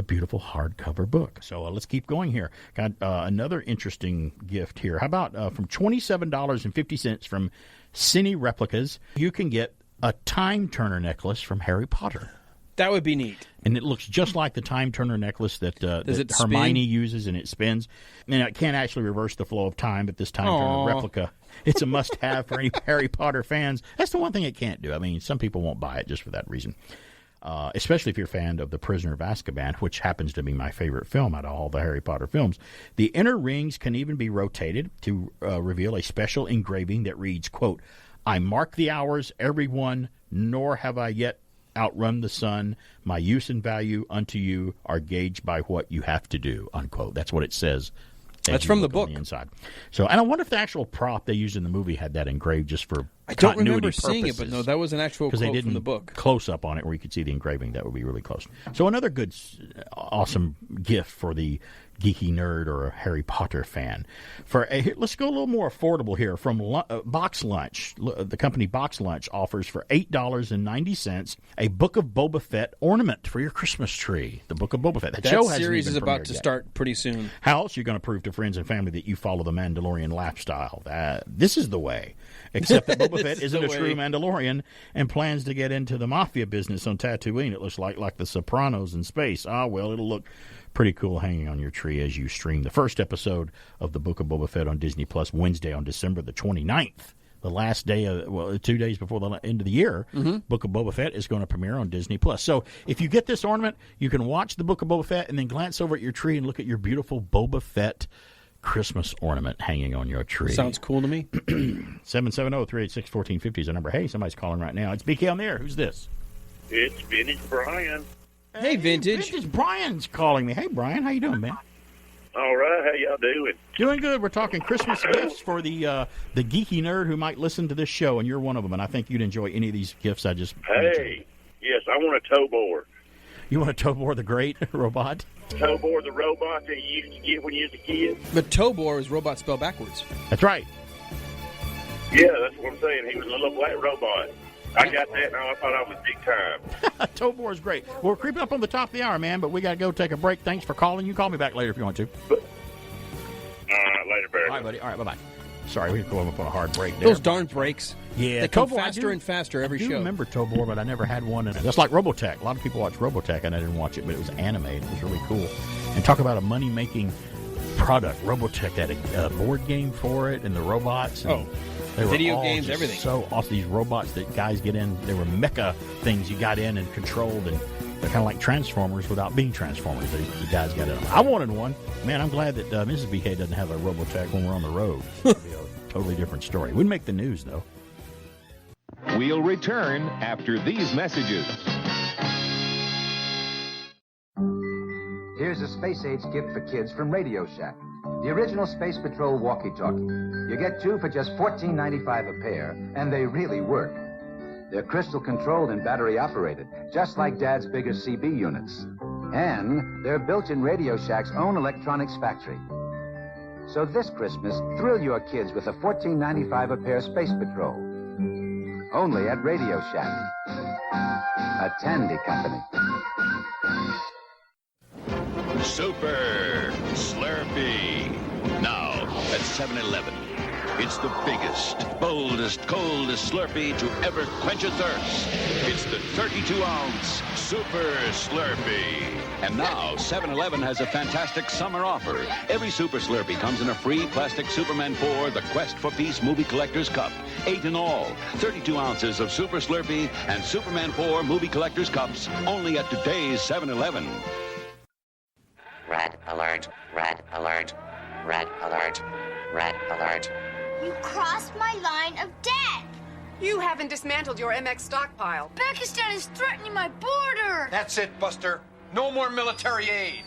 beautiful hardcover book. So let's keep going here. Got another interesting gift here. How about from $27.50 from Cine Replicas, you can get a Time Turner necklace from Harry Potter. That would be neat. And it looks just like the Time Turner necklace that it Hermione spin? uses, and it spins. And it can't actually reverse the flow of time, but this Time Turner replica, it's a must-have for any Harry Potter fans. That's the one thing it can't do. I mean, some people won't buy it just for that reason, especially if you're a fan of The Prisoner of Azkaban, which happens to be my favorite film out of all the Harry Potter films. The inner rings can even be rotated to reveal a special engraving that reads, quote, "I mark the hours, everyone, nor have I yet outrun the sun. My use and value unto you are gauged by what you have to do," unquote. That's what it says. That's from the book. On the inside. So, and I wonder if the actual prop they used in the movie had that engraved just for I don't remember seeing it, but no, that was an actual quote they didn't from the book. Close up on it where you could see the engraving. That would be really close. So another good, awesome gift for the geeky nerd or a Harry Potter fan. Let's go a little more affordable here. From Box Lunch, the company Box Lunch offers for $8.90 a Book of Boba Fett ornament for your Christmas tree. The Book of Boba Fett. That show series is about to start pretty soon. How else are you going to prove to friends and family that you follow the Mandalorian lifestyle? This is the way. Except that Boba Fett isn't a true Mandalorian and plans to get into the mafia business on Tatooine. It looks like the Sopranos in space. Well, it'll look pretty cool hanging on your tree as you stream the first episode of the Book of Boba Fett on Disney Plus Wednesday on December the 29th. The last day of, 2 days before the end of the year, Book of Boba Fett is going to premiere on Disney Plus. So if you get this ornament, you can watch the Book of Boba Fett and then glance over at your tree and look at your beautiful Boba Fett Christmas ornament hanging on your tree. Sounds cool to me. 770-386-1450 is the number. Hey, somebody's calling right now. It's BK on the air. Who's this? It's Vintage Brian. Hey, Vintage. Vintage Brian's calling me. Hey, Brian. How you doing, man? All right. How y'all doing? Doing good. We're talking Christmas gifts for the geeky nerd who might listen to this show, and you're one of them, and I think you'd enjoy any of these gifts I just mentioned. Yes, I want a Tobor. You want a Tobor the Great robot? Tobor the robot that you used to get when you was a kid? But Tobor is robot spelled backwards. That's right. Yeah, that's what I'm saying. He was a little black robot. I got that, and I thought I was big time. Tobor is great. Well, we're creeping up on the top of the hour, man, but we got to go take a break. Thanks for calling. You call me back later if you want to. All right, later, Barry. All right, buddy. All right, bye-bye. Sorry, we go up on a hard break there. Those darn breaks. Yeah, they come faster and faster every show. I remember Tobor, but I never had one. That's like Robotech. A lot of people watch Robotech, and I didn't watch it, but it was animated. It was really cool. And talk about a money-making product. Robotech had a board game for it, and the robots. And they were video games, everything. So awesome. These robots that guys get in, they were mecha things you got in and controlled, and they're kind of like Transformers without being Transformers. The guys got in them. I wanted one. Man, I'm glad that Mrs. BK doesn't have a Robotech when we're on the road. It'd be a totally different story. Wouldn't make the news, though. We'll return after these messages. Here's a space-age gift for kids from Radio Shack. The original Space Patrol walkie-talkie. You get 2 for just $14.95 a pair, and they really work. They're crystal-controlled and battery-operated, just like Dad's bigger CB units. And they're built in Radio Shack's own electronics factory. So this Christmas, thrill your kids with a $14.95 a pair Space Patrol. Only at Radio Shack. A Tandy company. Super Slurpee. Now at 7-Eleven. It's the biggest, boldest, coldest Slurpee to ever quench a thirst. It's the 32-ounce Super Slurpee. And now 7-Eleven has a fantastic summer offer. Every Super Slurpee comes in a free plastic Superman 4, The Quest for Peace Movie Collector's Cup. 8 in all. 32 ounces of Super Slurpee and Superman 4 Movie Collector's Cups. Only at today's 7-Eleven. Red alert, red alert, red alert, red alert. You crossed my line of death. You haven't dismantled your MX stockpile. Pakistan is threatening my border. That's it, Buster. No more military aid.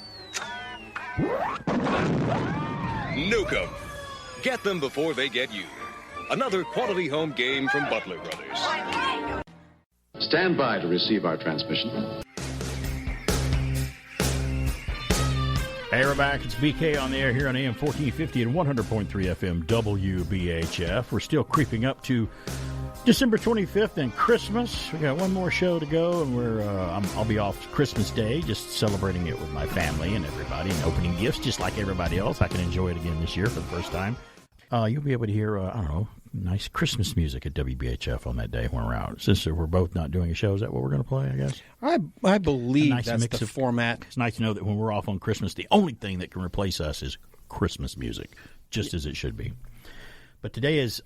Nuke 'em. Get them before they get you. Another quality home game from Butler Brothers. Stand by to receive our transmission. Hey, we're back. It's BK on the air here on AM 1450 and 100.3 FM WBHF. We're still creeping up to December 25th and Christmas. We got one more show to go, and I'll be off Christmas Day, just celebrating it with my family and everybody and opening gifts just like everybody else. I can enjoy it again this year for the first time. You'll be able to hear, nice Christmas music at WBHF on that day when we're out. Since we're both not doing a show, is that what we're going to play, I guess? I believe that's the format. It's nice to know that when we're off on Christmas, the only thing that can replace us is Christmas music, just as it should be. But today is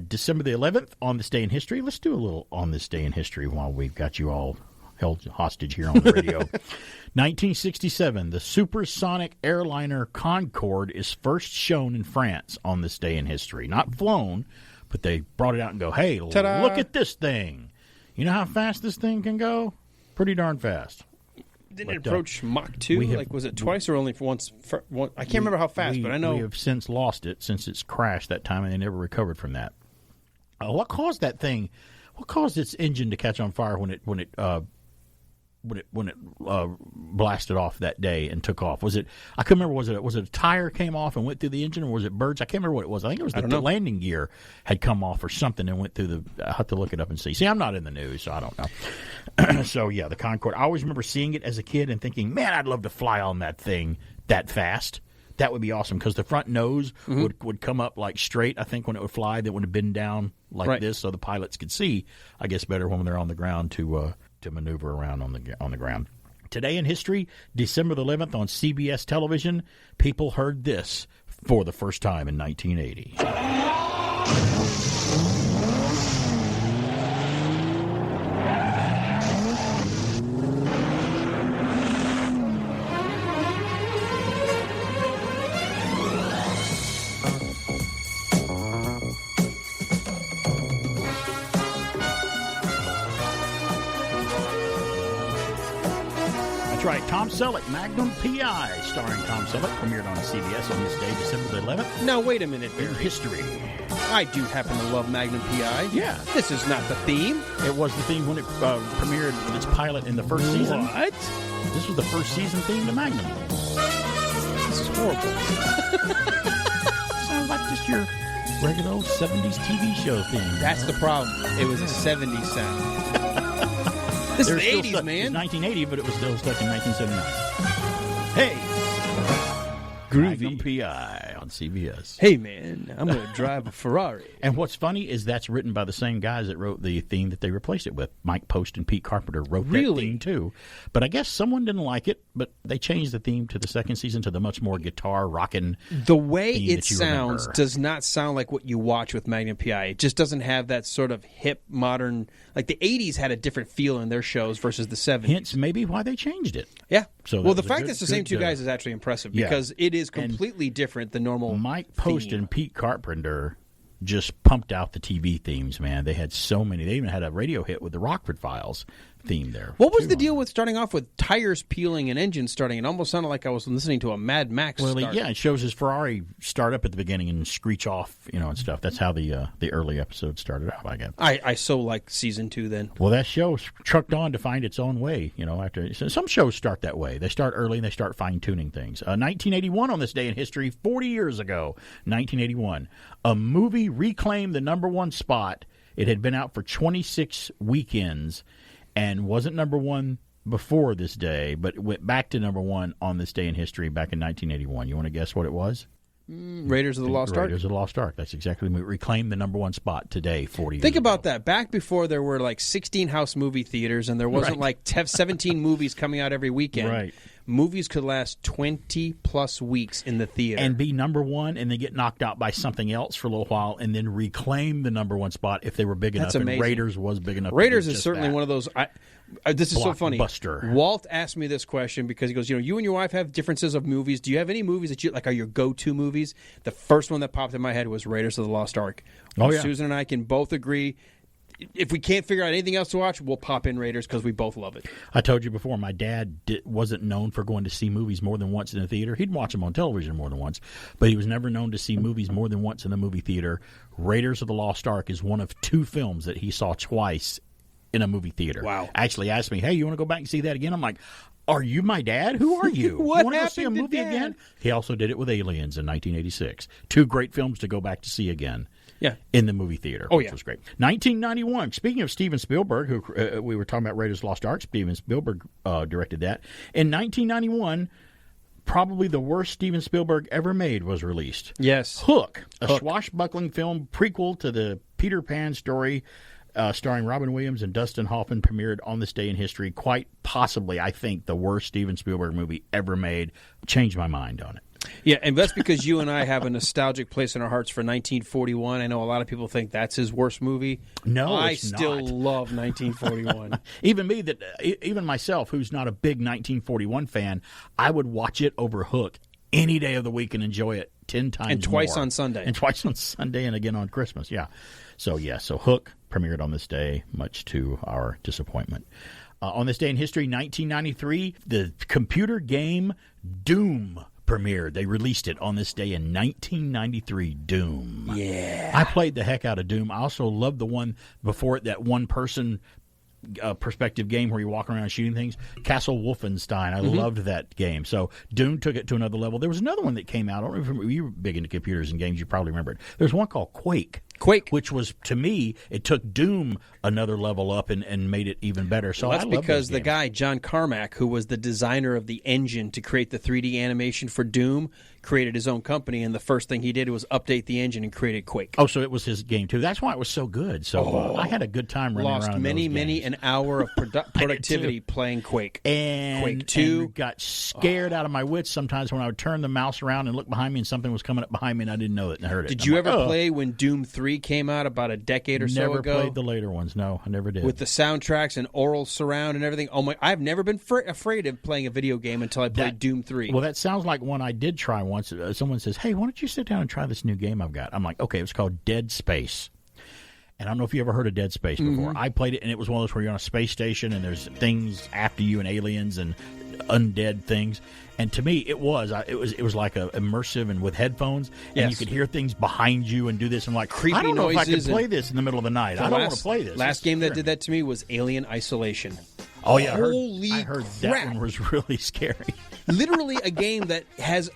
December the 11th, on this day in history. Let's do a little on this day in history while we've got you all held hostage here on the radio. 1967, the supersonic airliner Concorde is first shown in France on this day in history. Not flown, but they brought it out and go, hey, Ta-da! Look at this thing. You know how fast this thing can go? Pretty darn fast. Didn't it approach Mach 2? Was it twice or only for once? I can't remember how fast, but I know. We have since lost it since it's crashed that time, and they never recovered from that. What caused that thing? What caused its engine to catch on fire when it blasted off that day and took off? Was it? I couldn't remember. Was it a tire came off and went through the engine, or was it birds? I can't remember what it was. I think it was the landing gear had come off or something and went through the. I have to look it up and see. See, I'm not in the news, so I don't know. So yeah, the Concorde. I always remember seeing it as a kid and thinking, man, I'd love to fly on that thing that fast. That would be awesome because the front nose would come up like straight. I think when it would fly, that would have been down like this, so the pilots could see. I guess better when they're on the ground to maneuver around on the ground. Today in history, December the 11th on CBS television, people heard this for the first time in 1980. That's right, Tom Selleck, Magnum PI, starring Tom Selleck, premiered on CBS on this day, December the 11th. Now, wait a minute, in history. I do happen to love Magnum PI. Yeah. This is not the theme. It was the theme when it premiered its pilot in the first season. What? This was the first season theme to Magnum. This is horrible. Sounds like just your regular old 70s TV show theme. That's the problem. It was a 70s sound. This is the 80s, man. It was 1980, but it was still stuck in 1979. Hey! Magnum PI on CBS. Hey, man, I'm going to drive a Ferrari. And what's funny is that's written by the same guys that wrote the theme that they replaced it with. Mike Post and Pete Carpenter wrote that theme, too. But I guess someone didn't like it, but they changed the theme to the second season to the much more guitar rockin' The way it sounds does not sound like what you watch with Magnum PI. It just doesn't have that sort of hip, modern... Like the 80s had a different feel in their shows versus the 70s. Hence maybe why they changed it. Yeah. So well, the fact that it's the same two guys is actually impressive because it is completely different than normal. Mike Post and Pete Carpenter just pumped out the TV themes, man. They had so many. They even had a radio hit with the Rockford Files theme there. What was the deal with starting off with tires peeling and engines starting? It almost sounded like I was listening to a Mad Max start. Yeah, it shows his Ferrari start up at the beginning and screech off, and stuff. That's how the early episode started out, I guess. I so like season 2 then. Well, that show trucked on to find its own way, after some shows start that way. They start early and they start fine-tuning things. 1981 on this day in history, 40 years ago, 1981, a movie reclaimed the number one spot. It had been out for 26 weekends and wasn't number one before this day, but it went back to number one on this day in history back in 1981. You want to guess what it was? Raiders of the Lost Ark? Raiders of the Lost Ark. That's exactly what reclaimed the number one spot today, 40 years Think about ago. that. Back before there were like 16 house movie theaters and there wasn't like 17 movies coming out every weekend. Right. Movies could last 20-plus weeks in the theater. And be number one and then get knocked out by something else for a little while and then reclaim the number one spot if they were big enough. That's amazing. And Raiders was big enough. Raiders is certainly one of those... this is so funny. Blockbuster. Walt asked me this question because he goes, you and your wife have differences of movies. Do you have any movies that are your go-to movies? The first one that popped in my head was Raiders of the Lost Ark. Oh, yeah. Susan and I can both agree. If we can't figure out anything else to watch, we'll pop in Raiders because we both love it. I told you before, my dad wasn't known for going to see movies more than once in the theater. He'd watch them on television more than once, but he was never known to see movies more than once in the movie theater. Raiders of the Lost Ark is one of 2 films that he saw twice in a movie theater. Wow. Actually asked me, hey, you want to go back and see that again? I'm like, are you my dad? Who are you? What you want to go see a happened to movie Dad? again? He also did it with Aliens in 1986. 2 great films to go back to see again. Yeah. In the movie theater, Oh, which yeah. was great. 1991, speaking of Steven Spielberg, who we were talking about Raiders of the Lost Ark, Steven Spielberg directed that. In 1991, probably the worst Steven Spielberg ever made was released. Yes. Hook, a swashbuckling film prequel to the Peter Pan story starring Robin Williams and Dustin Hoffman, premiered on this day in history. Quite possibly, I think, the worst Steven Spielberg movie ever made. Changed my mind on it. Yeah, and that's because you and I have a nostalgic place in our hearts for 1941. I know a lot of people think that's his worst movie. No, I it's still not. love 1941. Even myself, who's not a big 1941 fan, I would watch it over Hook any day of the week and enjoy it 10 times And twice more. on Sunday. And twice on Sunday and again on Christmas, yeah. So Hook premiered on this day, much to our disappointment. On this day in history, 1993, the computer game Doom premiered. They released it on this day in 1993, Doom. Yeah. I played the heck out of Doom. I also loved the one before it, that one-person perspective game where you're walking around shooting things. Castle Wolfenstein. I loved that game. So Doom took it to another level. There was another one that came out. I don't remember. You were big into computers and games. You probably remember it. There's one called Quake. Which was, to me, it took Doom another level up and made it even better. So that's I love because those the games. guy, John Carmack, who was the designer of the engine to create the 3D animation for Doom, created his own company, and the first thing he did was update the engine and created Quake. Oh, so it was his game, too. That's why it was so good. So I had a good time running around in those many an hour of productivity playing Quake. And Quake 2. And got scared out of my wits sometimes when I would turn the mouse around and look behind me and something was coming up behind me and I didn't know it and I heard it. Did you ever play when Doom 3 came out about a decade or so ago? Never played the later ones. No, I never did. With the soundtracks and aural surround and everything. Oh my! I've never been afraid of playing a video game until I played Doom 3. Well, that sounds like one I did try once. Someone says, "Hey, why don't you sit down and try this new game I've got?" I'm like, "Okay." It was called Dead Space. And I don't know if you ever heard of Dead Space before. I played it, and it was one of those where you're on a space station, and there's things after you and aliens and undead things. And to me, it was like a immersive and with headphones, and you could hear things behind you and do this. And like, creepy I don't know if I noises could play this in the middle of the night. I don't want to play this. Last game that did that to me was Alien Isolation. Oh yeah, Holy I heard crap. that one was really scary. Literally a game that has.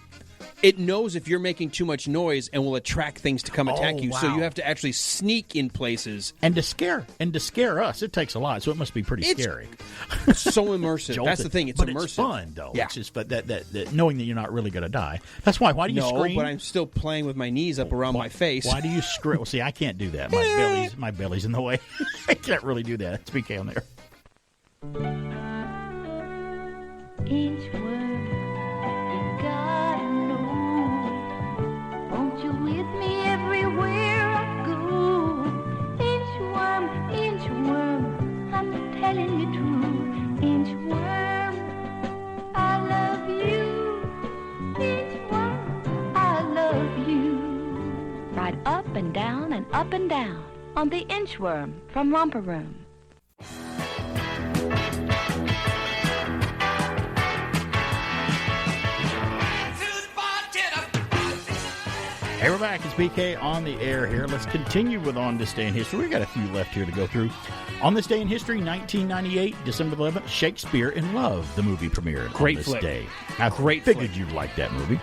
It knows if you're making too much noise and will attract things to come attack you. wow. So you have to actually sneak in places. And to scare us, it takes a lot. So it must be pretty scary. So immersive. That's the thing. It's but immersive. It's fun though. Yeah. It's just that knowing that you're not really going to die. That's why. Why do you scream? No, but I'm still playing with my knees up around my face. Why do you scream? Well, see, I can't do that. My belly's in the way. I can't really do that. It's PK on there. Inchworm, you gotta know. Won't you with me everywhere I go? Inchworm, inchworm, I'm telling you true. Inchworm, I love you. Inchworm, I love you. Ride up and down on the Inchworm from Romper Room. Hey, we're back. It's PK on the air here. Let's continue with On This Day in History. We've got a few left here to go through. On This Day in History, 1998, December 11th, Shakespeare in Love, the movie premiered Great on this flick. day. I figured you'd like that movie.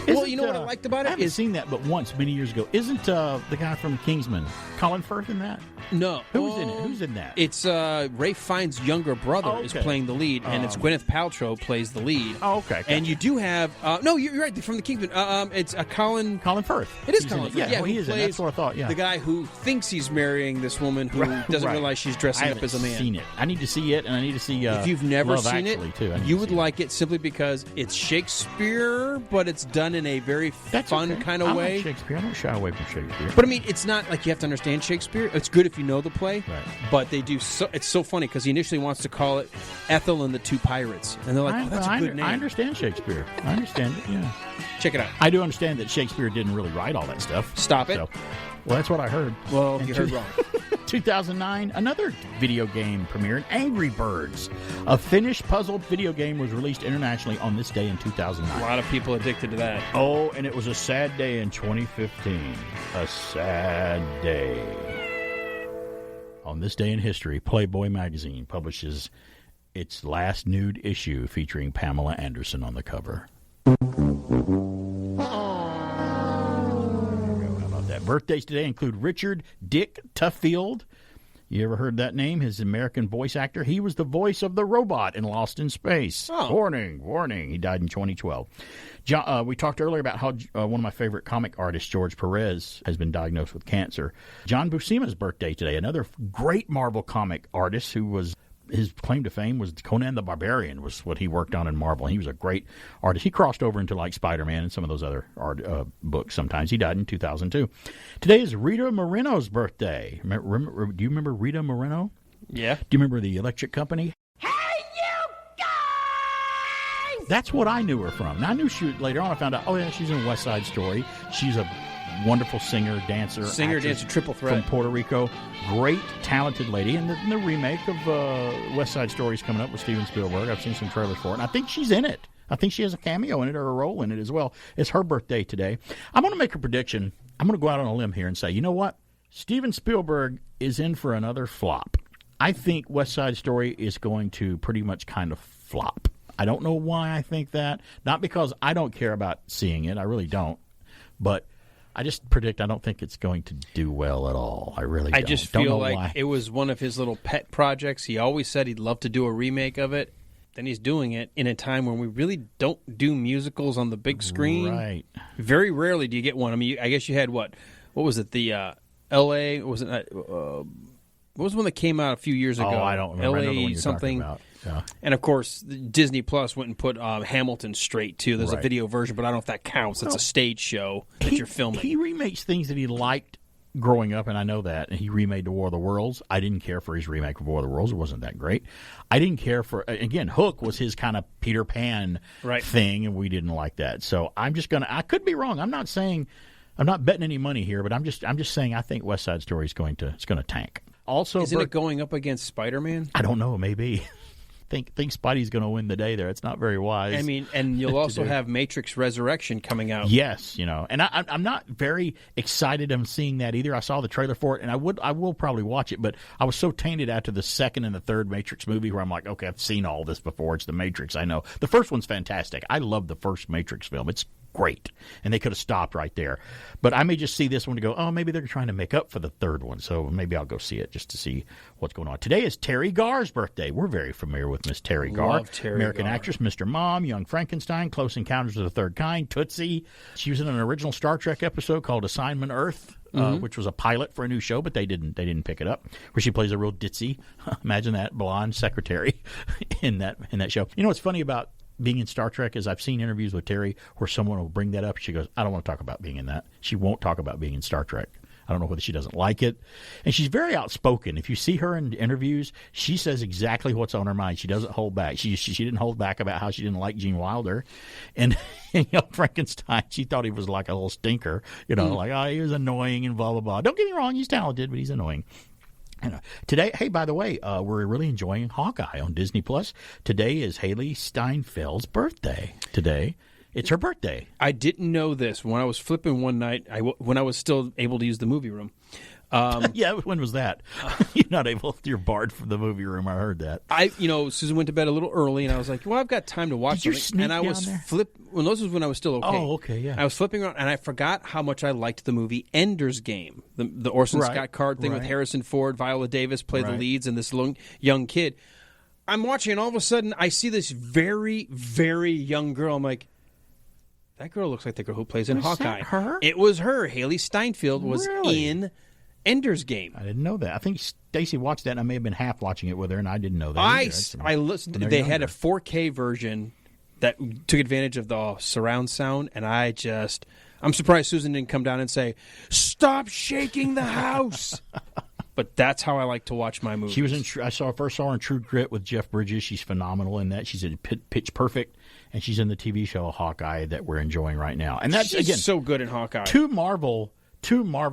Well, you know what I liked about it? I haven't seen that but once, many years ago. Isn't the guy from Kingsman, Colin Firth, in that? No. Who's in it? Who's in that? It's Ralph Fiennes' younger brother is playing the lead, and it's Gwyneth Paltrow plays the lead. Oh, okay. And you do have... no, you're right, from the Kingsman. It's Colin Firth. It is He's Colin in it. Firth. Yeah, well, who he is in it. plays That's what I thought, yeah. the guy who thinks he's marrying this woman who doesn't realize she's dressing up as a man. I haven't seen it. I need to see it, and I need to see if you've never Love seen Actually, it, too. you would like it simply because it's Shakespeare, but it's done in a very fun kind of I way. like Shakespeare. I don't shy away from Shakespeare. But I mean, it's not like you have to understand Shakespeare. It's good if you know the play. Right. But they do. It's so funny because he initially wants to call it Ethel and the Two Pirates, and they're like, "Oh, that's a good name." I understand Shakespeare. I understand it. Yeah. Check it out. I do understand that Shakespeare didn't really write all that stuff. Stop it. So, well, that's what I heard. Well, And you heard wrong. 2009, another video game premiered, Angry Birds. A Finnish puzzle video game was released internationally on this day in 2009. A lot of people addicted to that. Oh, and it was a sad day in 2015. A sad day. On this day in history, Playboy magazine publishes its last nude issue featuring Pamela Anderson on the cover. Birthdays today include Richard Dick Tuffield. You ever heard that name? His American voice actor. He was the voice of the robot in Lost in Space. Oh. Warning. He died in 2012. We talked earlier about how one of my favorite comic artists, George Perez, has been diagnosed with cancer. John Buscema's birthday today. Another great Marvel comic artist who was... His claim to fame was Conan the Barbarian was what he worked on in Marvel. He was a great artist. He crossed over into like SpiderMan and some of those other books sometimes. He died in 2002. Today is Rita Moreno's birthday. Do you remember Rita Moreno? Yeah. Do you remember the Electric Company? Hey, you guys! That's what I knew her from. Now, I knew she later on I found out, oh, yeah, she's in West Side Story. She's a wonderful singer, dancer, triple threat from Puerto Rico. Great, talented lady. And the remake of West Side Story is coming up with Steven Spielberg. I've seen some trailers for it, and I think she's in it. I think she has a cameo in it or a role in it as well. It's her birthday today. I'm going to make a prediction. I'm going to go out on a limb here and say, you know what? Steven Spielberg is in for another flop. I think West Side Story is going to pretty much kind of flop. I don't know why I think that. Not because I don't care about seeing it. I really don't. But I just predict I don't think it's going to do well at all. I really don't. I just feel like why. It was one of his little pet projects. He always said he'd love to do a remake of it. Then he's doing it in a time when we really don't do musicals on the big screen. Right. Very rarely do you get one. I mean, I guess you had what was it? The L.A. What was it? What was the one that came out a few years ago? Oh, I don't remember. L.A. I know the one you're something. talking about. Yeah. And, of course, Disney Plus went and put Hamilton straight, too. There's a video version, but I don't know if that counts. It's a stage show that you're filming. He remakes things that he liked growing up, and I know that. And he remade The War of the Worlds. I didn't care for his remake of War of the Worlds. It wasn't that great. I didn't care for, again, Hook was his kind of Peter Pan thing, and we didn't like that. So I'm just going to, I could be wrong. I'm not betting any money here, but I'm just saying I think West Side Story is going to tank. Also, isn't it going up against Spider-Man? I don't know, maybe. Think Spidey's going to win the day there. It's not very wise. I mean, and you'll also have Matrix Resurrection coming out. Yes, and I'm not very excited of seeing that either. I saw the trailer for it, and I will probably watch it, but I was so tainted after the second and the third Matrix movie where I'm like, okay, I've seen all this before. It's the Matrix. I know. The first one's fantastic. I love the first Matrix film. It's great, and they could have stopped right there. But I may just see this one to go, oh, maybe they're trying to make up for the third one, so maybe I'll go see it just to see what's going on. Today is Terry Garr's birthday. We're very familiar with Miss Terry Garr. Love Terry American Garr. actress, Mr. Mom, Young Frankenstein, Close Encounters of the Third Kind, Tootsie. She was in an original Star Trek episode called Assignment Earth, which was a pilot for a new show, but they didn't pick it up, where she plays a real ditzy, imagine that, blonde secretary in that show. You know what's funny about being in Star Trek is I've seen interviews with Terry where someone will bring that up. She goes, I don't want to talk about being in that. She won't talk about being in Star Trek. I don't know whether she doesn't like it. And she's very outspoken. If you see her in interviews, she says exactly what's on her mind. She doesn't hold back. She didn't hold back about how she didn't like Gene Wilder. And Frankenstein, she thought he was like a little stinker. Like, oh, he was annoying and blah, blah, blah. Don't get me wrong. He's talented, but he's annoying. Today, hey, by the way, we're really enjoying Hawkeye on Disney Plus. Today is Haley Steinfeld's birthday. Today, it's her birthday. I didn't know this when I was flipping one night. When I was still able to use the movie room. Yeah, when was that? You're not able. You're barred from the movie room. I heard that. Susan went to bed a little early, and I was like, "Well, I've got time to watch Did you something." sneak And I was Well, this was when I was still okay. Oh, okay, yeah. I was flipping around, and I forgot how much I liked the movie Ender's Game, the Orson Scott Card thing with Harrison Ford, Viola Davis play the leads, and this young kid. I'm watching, and all of a sudden, I see this very, very young girl. I'm like, that girl looks like the girl who plays in Hawkeye. That her? It was her. Haley Steinfeld was in Ender's Game. I didn't know that. I think Stacy watched that, and I may have been half watching it with her, and I didn't know that. I listened. They had a 4K version that took advantage of the surround sound, and I'm surprised Susan didn't come down and say, "Stop shaking the house." But that's how I like to watch my movies. She was in. I first saw her in True Grit with Jeff Bridges. She's phenomenal in that. She's in Pitch Perfect, and she's in the TV show Hawkeye that we're enjoying right now. And that's She's so good in Hawkeye. Two Marvel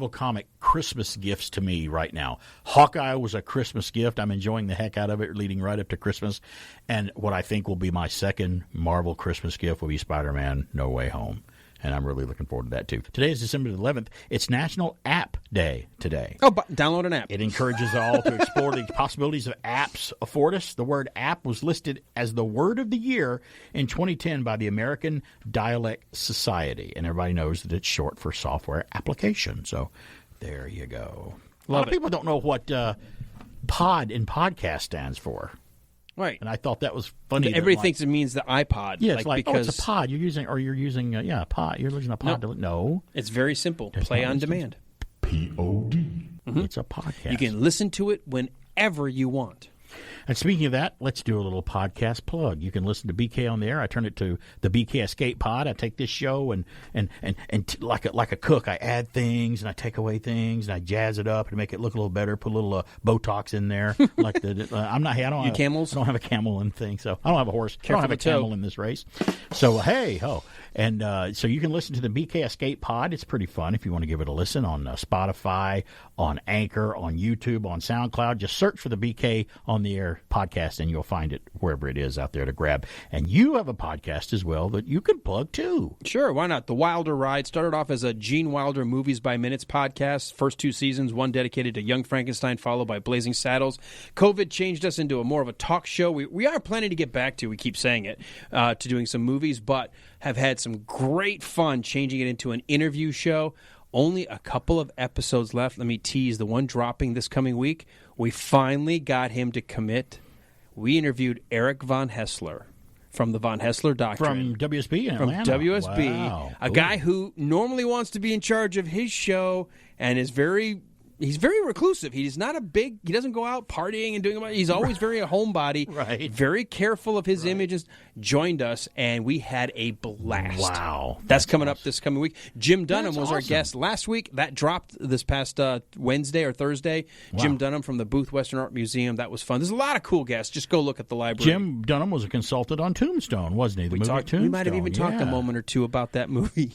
comic Christmas gifts to me right now. Hawkeye was a Christmas gift. I'm enjoying the heck out of it leading right up to Christmas. And what I think will be my second Marvel Christmas gift will be SpiderMan No Way Home. And I'm really looking forward to that, too. Today is December 11th. It's National App Day today. Oh, download an app. It encourages all to explore the possibilities of apps afford us. The word app was listed as the word of the year in 2010 by the American Dialect Society. And everybody knows that it's short for software application. So there you go. A lot of people don't know what pod in podcast stands for. Right. And I thought that was funny. Everybody thinks it means the iPod. Yeah, it's because it's a pod. You're using a pod. You're using a pod. No. It's very simple. Play on demand. P-O-D. It's a podcast. You can listen to it whenever you want. And speaking of that, let's do a little podcast plug. You can listen to BK on the air. I turn it to the BK Escape Pod. I take this show and like a cook, I add things and I take away things and I jazz it up and make it look a little better. Put a little Botox in there. Like I don't have a camel in thing. So I don't have a horse. I don't have a camel in this race. So And so you can listen to the BK Escape Pod. It's pretty fun if you want to give it a listen on Spotify, on Anchor, on YouTube, on SoundCloud. Just search for the BK on the Air podcast, and you'll find it wherever it is out there to grab. And you have a podcast as well that you can plug too. Sure, why not? The Wilder Ride started off as a Gene Wilder Movies by Minutes podcast. First 2 seasons, one dedicated to Young Frankenstein, followed by Blazing Saddles. COVID changed us into more of a talk show. We are planning to get back to, we keep saying it, to doing some movies, but have had some great fun changing it into an interview show. Only a couple of episodes left. Let me tease the one dropping this coming week. We finally got him to commit. We interviewed Eric Von Hessler from the Von Hessler Doctrine. From WSB in Atlanta. From WSB. Wow. A guy who normally wants to be in charge of his show and is he's very reclusive. He doesn't go out partying and doing. He's always very a homebody. Right. Very careful of his images. Joined us, and we had a blast. Wow. That's coming up this coming week. Jim Dunham was our awesome. guest last week. That dropped this past Wednesday or Thursday. Wow. Jim Dunham from the Booth Western Art Museum. That was fun. There's a lot of cool guests. Just go look at the library. Jim Dunham was a consultant on Tombstone, wasn't he? The movie Tombstone. We might have even talked a moment or two about that movie.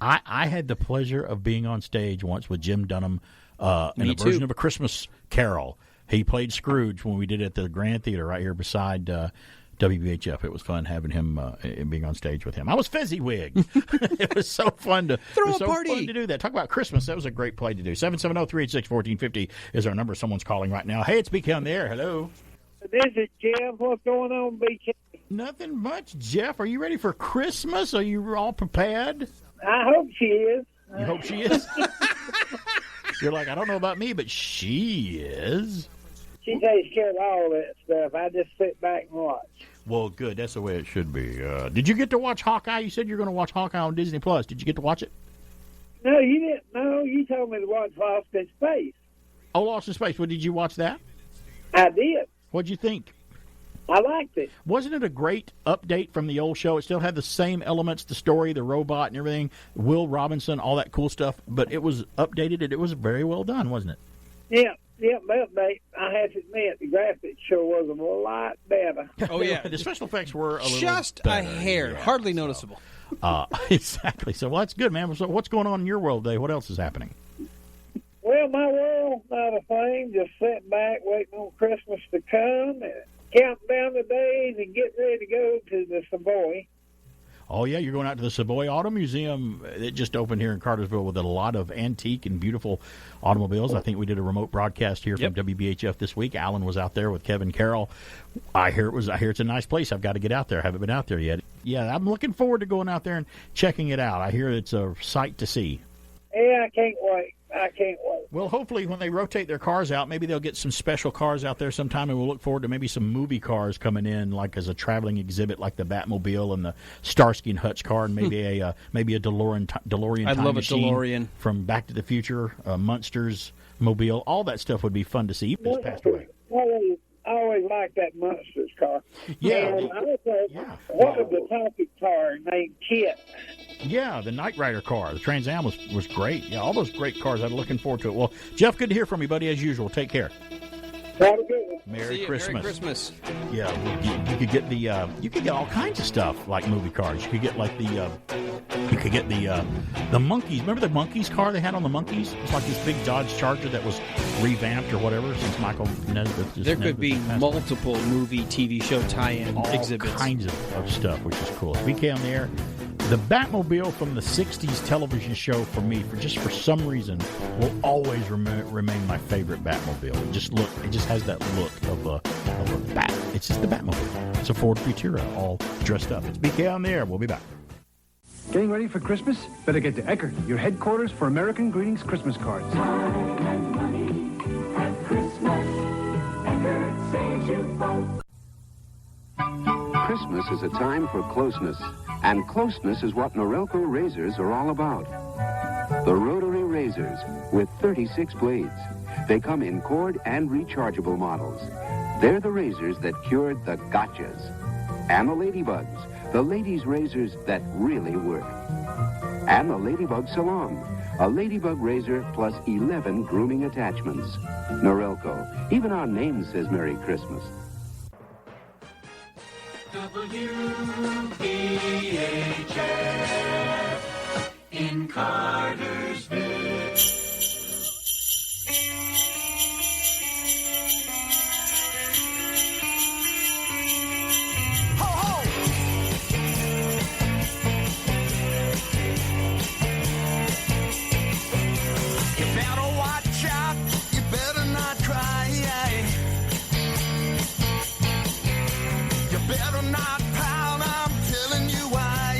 I had the pleasure of being on stage once with Jim Dunham in a version of A Christmas Carol. He played Scrooge when we did it at the Grand Theater right here beside WBHF. It was fun having him being on stage with him. I was Fezziwig. It was so fun to throw a party. Fun to do that. Talk about Christmas. That was a great play to do. 770-386-1450 is our number. Someone's calling right now. Hey, it's BK on the Air. Hello. This is Jeff. What's going on, BK? Nothing much, Jeff. Are you ready for Christmas? Are you all prepared? I hope she is. You hope she is? You're like, I don't know about me, but she is. She takes care of all that stuff. I just sit back and watch. Well, good. That's the way it should be. Did you get to watch Hawkeye? You said you were going to watch Hawkeye on Disney Plus. Did you get to watch it? No, you didn't. No, you told me to watch Lost in Space. Oh, Lost in Space. Well, did you watch that? I did. What'd you think? I liked it. Wasn't it a great update from the old show? It still had the same elements, the story, the robot and everything, Will Robinson, all that cool stuff, but it was updated and it was very well done, wasn't it? Yeah, update. I have to admit, the graphics sure was a lot better. Oh, yeah. The special effects were a little just better. a hair, Yeah, hardly noticeable. Exactly. So, well, that's good, man. So what's going on in your world today? What else is happening? Well, my world, not a thing. Just sitting back, waiting on Christmas to come, and counting down the days and getting ready to go to the Savoy. Oh, yeah, you're going out to the Savoy Auto Museum. It just opened here in Cartersville with a lot of antique and beautiful automobiles. I think we did a remote broadcast here from WBHF this week. Alan was out there with Kevin Carroll. I hear it's a nice place. I've got to get out there. I haven't been out there yet. Yeah, I'm looking forward to going out there and checking it out. I hear it's a sight to see. Yeah, I can't wait. Well, hopefully when they rotate their cars out, maybe they'll get some special cars out there sometime, and we'll look forward to maybe some movie cars coming in, like as a traveling exhibit, like the Batmobile and the Starsky and Hutch car, and maybe a DeLorean I'd time love machine a DeLorean from Back to the Future, Munsters Mobile. All that stuff would be fun to see. Even this past away. I always liked that Munsters car. Yeah. And I was what was the topic car named Kit? Yeah, the Knight Rider car. The Trans Am was great. Yeah, all those great cars. I'm looking forward to it. Well, Jeff, good to hear from you, buddy, as usual. Take care. Have a good one. Merry Christmas. Merry Christmas. Yeah, you could get you could get all kinds of stuff like movie cars. You could get like the Monkeys. Remember the Monkeys car they had on the Monkeys? It's like this big Dodge Charger that was revamped or whatever since Michael Nesmith. There could be multiple movie, TV show tie-in exhibits. All kinds of stuff, which is cool. BK on the Air. The Batmobile from the 60s television show for me, for some reason, will always remain my favorite Batmobile. It just has that look of a bat. It's just the Batmobile. It's a Ford Futura all dressed up. It's BK on the Air. We'll be back. Getting ready for Christmas? Better get to Eckert, your headquarters for American Greetings Christmas cards. Time and money at Christmas. Eckert saves you both. Christmas is a time for closeness, and closeness is what Norelco razors are all about. The rotary razors with 36 blades. They come in cord and rechargeable models. They're the razors that cured the gotchas. And the ladybugs, the ladies' razors that really work. And the Ladybug Salon, a ladybug razor plus 11 grooming attachments. Norelco, even our name says Merry Christmas. WPHF in Cartersville. Ho, ho! You better watch out. You better not cry. You better not pout. I'm telling you why.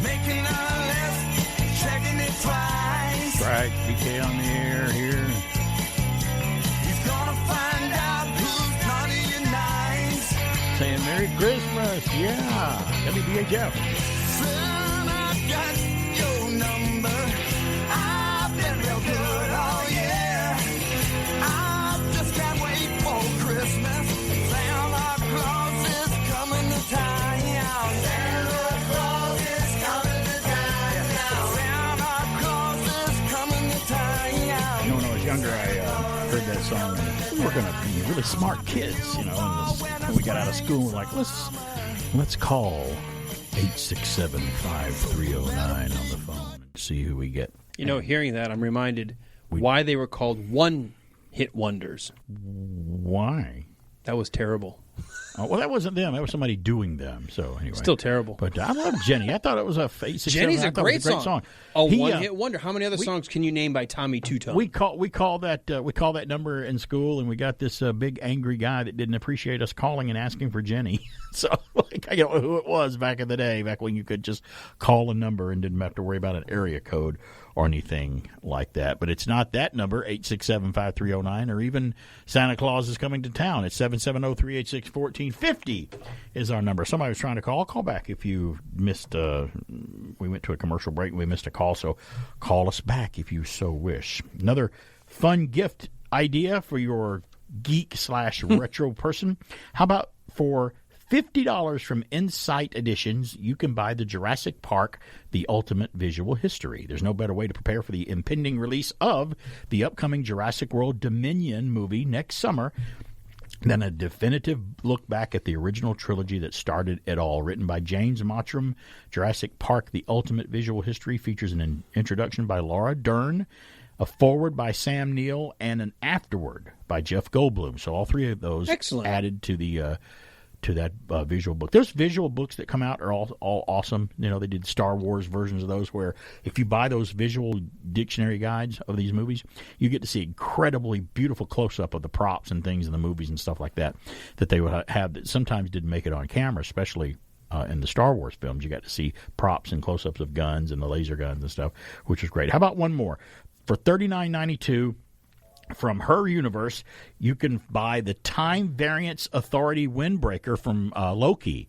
Making a list, checking it twice. Right, BK on the air here. He's gonna find out who's naughty and nice. Saying Merry Christmas, yeah. WBHF. Son, I've got your number. I've been real good all year. I just can't wait for Christmas. Santa Claus is coming to town. Santa Claus is coming to town. Santa Claus is coming to town. You know, when I was younger, I heard that song. And we were going to be really smart kids, you know. And when we got out of school, we're like, let's call 867-5309 on the phone and see who we get. You know, hearing that, I'm reminded why they were called one-hit wonders. Why? That was terrible. Oh, well, that wasn't them. That was somebody doing them. So anyway, Still terrible. But I love Jenny. I thought it was a Jenny's a great song. A He, one-hit wonder. How many other songs can you name by Tommy Two-Tone? We call that number in school, and we got this big angry guy that didn't appreciate us calling and asking for Jenny. So I don't know who it was back in the day, back when you could just call a number and didn't have to worry about an area code or anything like that. But it's not that number, 867-5309, or even Santa Claus is coming to town. It's 770-386-1450 is our number. Somebody was trying to call. Call back if you missed. We went to a commercial break and we missed a call, so call us back if you so wish. Another fun gift idea for your geek/retro person. How about for $50 from Insight Editions, you can buy the Jurassic Park, The Ultimate Visual History. There's no better way to prepare for the impending release of the upcoming Jurassic World Dominion movie next summer than a definitive look back at the original trilogy that started it all. Written by James Mottram, Jurassic Park, The Ultimate Visual History features an introduction by Laura Dern, a foreword by Sam Neill, and an afterword by Jeff Goldblum. So all three of those added to the to that visual book. Those visual books that come out are all awesome. You know, they did Star Wars versions of those where if you buy those visual dictionary guides of these movies, you get to see incredibly beautiful close-up of the props and things in the movies and stuff like that they would have that sometimes didn't make it on camera, especially in the Star Wars films. You got to see props and close-ups of guns and the laser guns and stuff, which was great. How about one more? For $39.92, from Her Universe, you can buy the Time Variance Authority Windbreaker from Loki.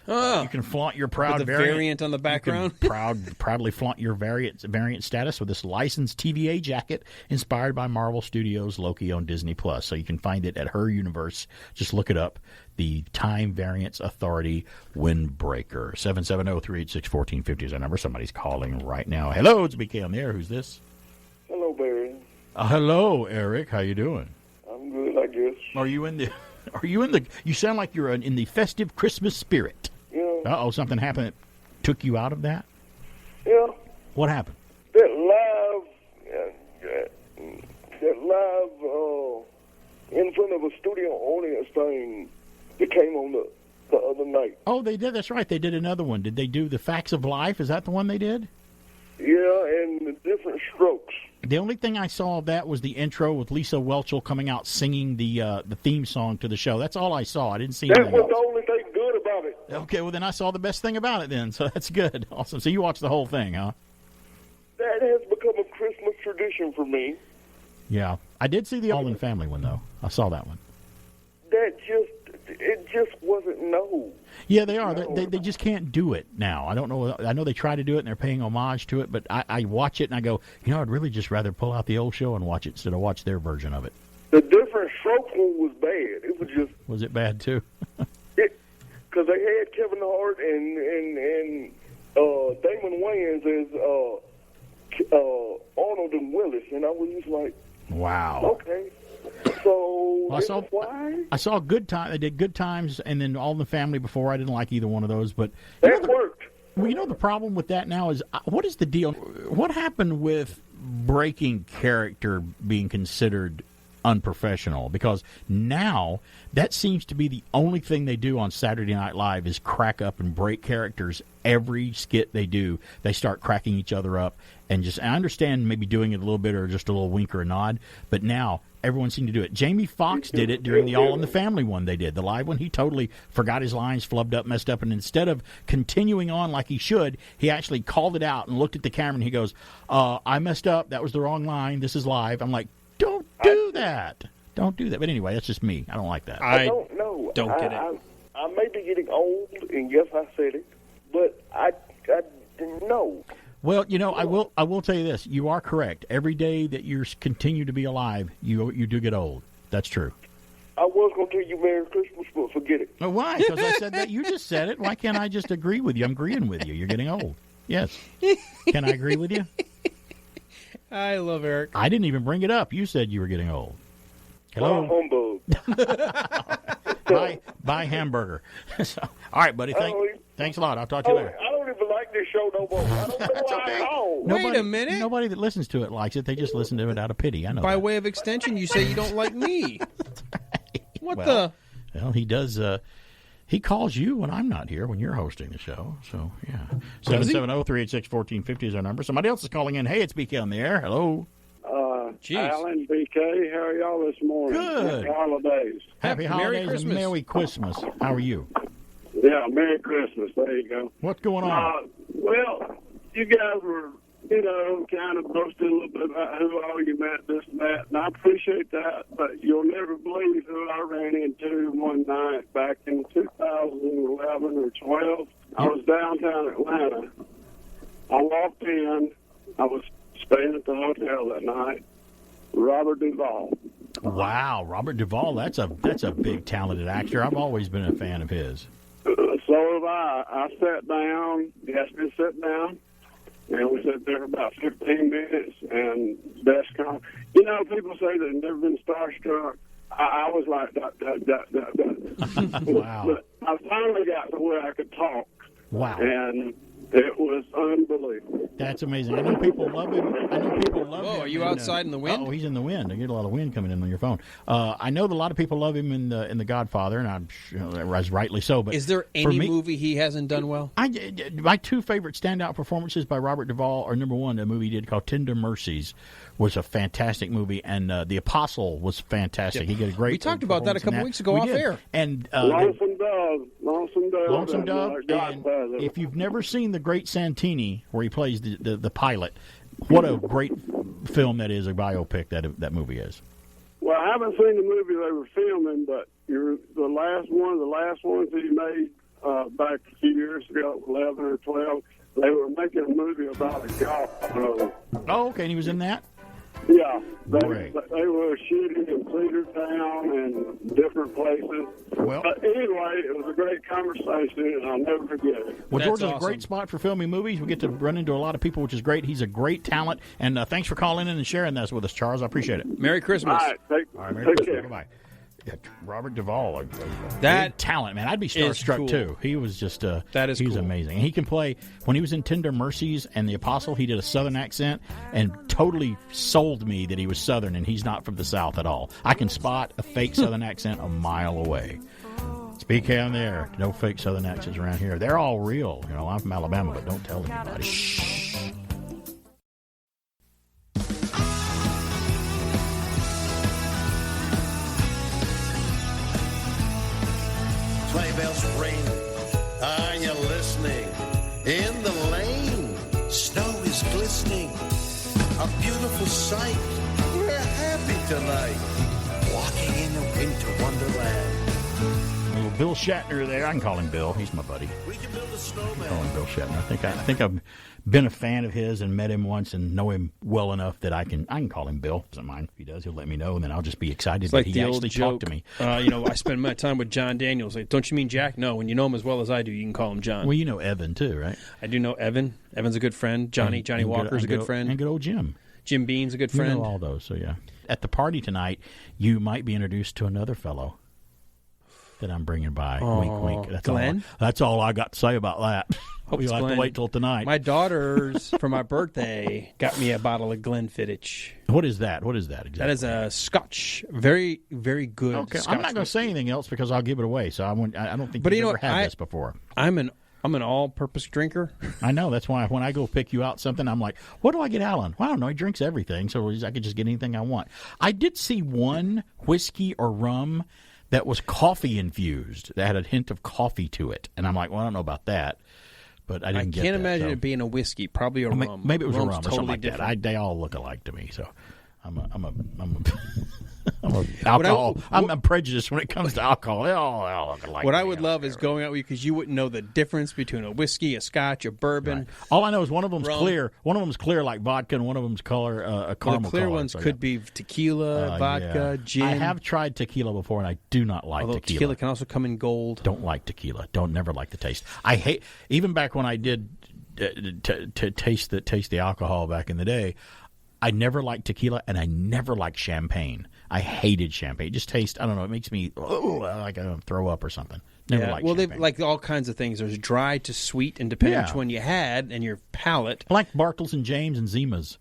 You can flaunt your proud with the variant on the background. You can proudly flaunt your variant status with this licensed TVA jacket inspired by Marvel Studios' Loki on Disney+. So you can find it at Her Universe. Just look it up. The Time Variance Authority Windbreaker. 770-386-1450 is our number. Somebody's calling right now. Hello, it's BK on the air. Who's this? Hello, Barry. Hello, Eric. How you doing? I'm good, I guess. Are you in the? You sound like you're in the festive Christmas spirit. Yeah. Something happened that took you out of that? Yeah. What happened? That live in front of a studio audience thing that came on the other night. Oh, they did. That's right. They did another one. Did they do The Facts of Life? Is that the one they did? Yeah, and the different strokes. The only thing I saw of that was the intro with Lisa Welchel coming out singing the theme song to the show. That's all I saw. I didn't see anything That was else. the only thing good about it. Okay, well, then I saw the best thing about it then, so that's good. Awesome. So you watched the whole thing, huh? That has become a Christmas tradition for me. Yeah. I did see the All in Family one, though. I saw that one. It just wasn't no. Yeah, they are. They just can't do it now. I don't know. I know they try to do it, and they're paying homage to it, but I watch it, and I go, I'd really just rather pull out the old show and watch it instead of watch their version of it. The different strokes one was bad. It was just... Was it bad, too? Because they had Kevin Hart and Damon Wayans as Arnold and Willis, and I was just like... Wow. Okay. So Well, I saw Good Time. They did Good Times, and then All in the Family before. I didn't like either one of those, but that worked. Well, you know the problem with that now is what is the deal? What happened with breaking character being considered unprofessional? Because now that seems to be the only thing they do on Saturday Night Live is crack up and break characters. Every skit they do, they start cracking each other up. And I understand maybe doing it a little bit or just a little wink or a nod, but now everyone seemed to do it. Jamie Foxx did it during the All in the Family one they did, the live one. He totally forgot his lines, flubbed up, messed up, and instead of continuing on like he should, he actually called it out and looked at the camera and he goes, I messed up. That was the wrong line. This is live. I'm like, don't do that. Don't do that. But anyway, that's just me. I don't like that. I don't know. Don't get it. I may be getting old, and yes, I said it, but I didn't know. Well, you know, I will tell you this. You are correct. Every day that you continue to be alive, you do get old. That's true. I was going to tell you Merry Christmas, but forget it. Oh, why? Because I said that. You just said it. Why can't I just agree with you? I'm agreeing with you. You're getting old. Yes. Can I agree with you? I love Eric. I didn't even bring it up. You said you were getting old. Hello? Humbug. Buy hamburger. So, all right, buddy. Thanks a lot. I'll talk to you later. I don't even like this show no more. I don't know why at all. Wait a minute. Nobody that listens to it likes it. They just listen to it out of pity. I know. By way of extension, you say you don't like me. What Well, he does. He calls you when I'm not here, when you're hosting the show. So, yeah. 770-386-1450 is our number. Somebody else is calling in. Hey, it's BK on the air. Hello. Alan, BK, how are y'all this morning? Good. Happy holidays. Happy holidays and Merry Christmas. How are you? Yeah, Merry Christmas. There you go. What's going on? Well, you guys were, kind of boasting a little bit about who all you met, this and that, and I appreciate that, but you'll never believe who I ran into one night back in 2011 or 12. I was downtown Atlanta. I walked in. I was staying at the hotel that night. Robert Duvall. Wow, Robert Duvall. That's a big talented actor. I've always been a fan of his. So have I. I sat down. He asked me to sit down, and we sat there for about 15 minutes. And best people say they've never been starstruck. I was like, Wow. But I finally got to where I could talk. Wow. And it was unbelievable. That's amazing. I know people love him. Are you outside in the wind? Oh, he's in the wind. I get a lot of wind coming in on your phone. I know that a lot of people love him in the Godfather, and I'm sure, as rightly so. But is there any movie he hasn't done well? My two favorite standout performances by Robert Duvall are, number one, a movie he did called Tender Mercies was a fantastic movie, and The Apostle was fantastic. He got a great. We talked about that a couple weeks ago off air. And Lonesome Dove. And if you've never seen The Great Santini, where he plays the pilot, what a great film that is, a biopic that movie is. Well, I haven't seen the movie they were filming, but the last ones that he made back a few years ago, 11 or 12, they were making a movie about a golf pro. Oh, okay, and he was in that? Yeah, they were shooting in Cedartown and different places. Well, but anyway, it was a great conversation, and I'll never forget it. Well, Georgia's a great spot for filming movies. We get to run into a lot of people, which is great. He's a great talent, and thanks for calling in and sharing this with us, Charles. I appreciate it. Merry Christmas. All right, Merry take Christmas. care. Bye-bye. Yeah, Robert Duvall, that talent, man. I'd be starstruck cool. too. He was just he's cool. amazing. And he can play. When he was in Tender Mercies and The Apostle, he did a Southern accent and totally sold me that he was Southern, and he's not from the South at all. I can spot a fake Southern accent a mile away. It's BK on the air. No fake Southern accents around here. They're all real. I'm from Alabama, but don't tell anybody. Shh. Sleigh bells ring. Are you listening? In the lane, snow is glistening. A beautiful sight. We're happy tonight. Walking in a winter wonderland. Little Bill Shatner there. I can call him Bill. He's my buddy. We can build a snowman. I call him Bill Shatner. I think I've been a fan of his and met him once and know him well enough that I can call him Bill. Doesn't mind if he does. He'll let me know, and then I'll just be excited It's that like he the old actually joke. talked to me. I spend my time with John Daniels. Like, don't you mean Jack? No, when you know him as well as I do, you can call him John. Well, you know Evan too, right? I do know Evan. Evan's a good friend. Johnny Walker's a good friend. And good old Jim. Jim Bean's a good friend. You know all those, so yeah. at the party tonight, you might be introduced to another fellow that I'm bringing by. Wink, wink. That's Glenn? That's all I got to say about that. We'll have to wait till tonight. My daughters, for my birthday, got me a bottle of Glenfiddich. What is that? What is that exactly? That is a Scotch. Very, very good. Okay, Scotch I'm not going to say anything else because I'll give it away. So I don't think you've ever had this before. I'm an all-purpose drinker. I know. That's why when I go pick you out something, I'm like, what do I get Alan? Well, I don't know. He drinks everything, so I could just get anything I want. I did see one whiskey or rum that was coffee infused. That had a hint of coffee to it. And I'm like, well, I don't know about that. But I didn't get that. I can't imagine it being a whiskey. Probably a rum. Maybe it was Rum's a rum or totally something like different. that. They all look alike to me. So I'm alcohol. I'm prejudiced when it comes to alcohol. They all look alike. What I would love is going out with you because you wouldn't know the difference between a whiskey, a Scotch, a bourbon. Right. All I know is one of them's rum. clear. One of them's clear like vodka, and one of them's color a caramel. The clear color, ones so, could be tequila, vodka, gin. I have tried tequila before, and I do not like Although tequila. can also come in gold. Don't like tequila. Never like the taste. I hate even back when I did to taste the alcohol back in the day. I never liked tequila, and I never liked champagne. I hated champagne. It just tastes, I don't know, it makes me like I don't throw up or something. Never liked champagne. They've like all kinds of things. There's dry to sweet, and depending on which one you had and your palate. Like Bartles and James and Zima's.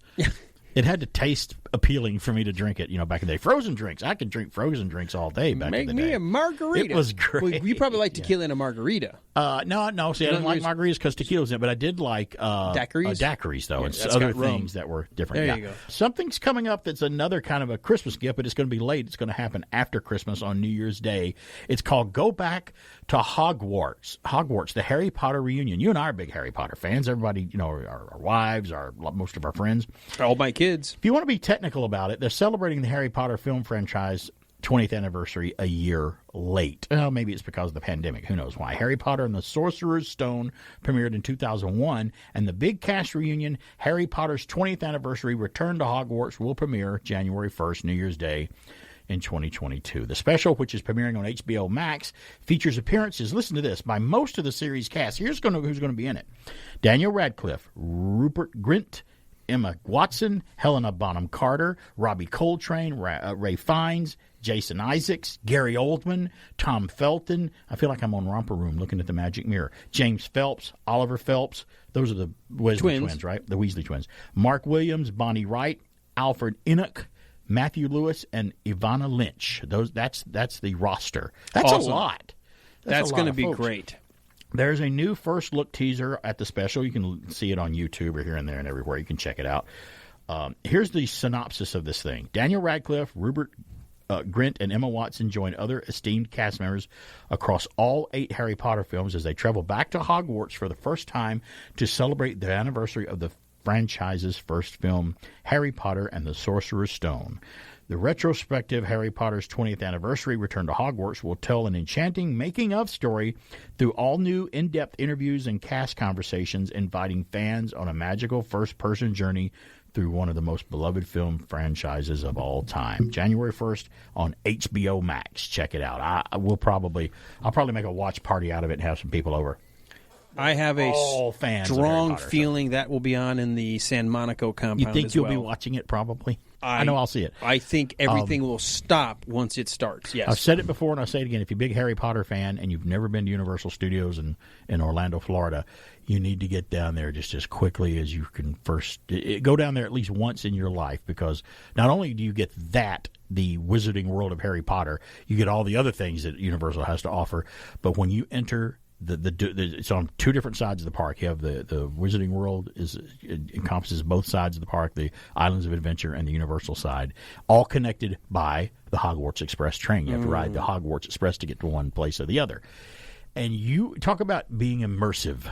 It had to taste appealing for me to drink it, back in the day. Frozen drinks. I could drink frozen drinks all day back in the day. Make me a margarita. It was great. Well, you probably like tequila in a margarita. No. See, I didn't like margaritas because tequila was in it, but I did like daiquiris? Daiquiris, though, and that's other got rum. things that were different. There you go. Something's coming up that's another kind of a Christmas gift, but it's going to be late. It's going to happen after Christmas on New Year's Day. It's called Go Back to Hogwarts. Hogwarts, the Harry Potter reunion. You and I are big Harry Potter fans. Everybody, our wives, most of our friends. All my kids. If you want to be technical about it, they're celebrating the Harry Potter film franchise 20th anniversary a year late. Well, maybe it's because of the pandemic. Who knows why? Harry Potter and the Sorcerer's Stone premiered in 2001, and the big cast reunion, Harry Potter's 20th anniversary Return to Hogwarts, will premiere January 1st, New Year's Day in 2022. The special, which is premiering on HBO Max, features appearances, listen to this, by most of the series cast. Here's who's going to be in it. Daniel Radcliffe, Rupert Grint, Emma Watson, Helena Bonham Carter, Robbie Coltrane, Ray Fiennes, Jason Isaacs, Gary Oldman, Tom Felton. I feel like I'm on Romper Room looking at the magic mirror. James Phelps, Oliver Phelps. Those are the Weasley twins, right? The Weasley twins. Mark Williams, Bonnie Wright, Alfred Enoch, Matthew Lewis, and Ivana Lynch. That's the roster. That's awesome. A lot. That's going to be great. There's a new first look teaser at the special. You can see it on YouTube or here and there and everywhere. You can check it out. Here's the synopsis of this thing. Daniel Radcliffe, Rupert Grint, and Emma Watson join other esteemed cast members across all 8 Harry Potter films as they travel back to Hogwarts for the first time to celebrate the anniversary of the franchise's first film, Harry Potter and the Sorcerer's Stone. The retrospective Harry Potter's 20th anniversary Return to Hogwarts will tell an enchanting making-of story through all new in-depth interviews and cast conversations, inviting fans on a magical first-person journey through one of the most beloved film franchises of all time. January 1st on HBO Max. Check it out. I'll probably make a watch party out of it and have some people over. I have a strong Potter, feeling that will be on in the San Monaco compound. You think you'll be well. watching it probably? I know I'll see it. I think everything will stop once it starts, yes. I've said it before and I'll say it again. If you're a big Harry Potter fan and you've never been to Universal Studios in Orlando, Florida, you need to get down there just as quickly as you can first. Go down there at least once in your life, because not only do you get the Wizarding World of Harry Potter, you get all the other things that Universal has to offer, but when you enter it's on 2 different sides of the park. You have the Wizarding World encompasses both sides of the park, the Islands of Adventure and the Universal side, all connected by the Hogwarts Express train. You have to ride the Hogwarts Express to get to one place or the other. And you talk about being immersive.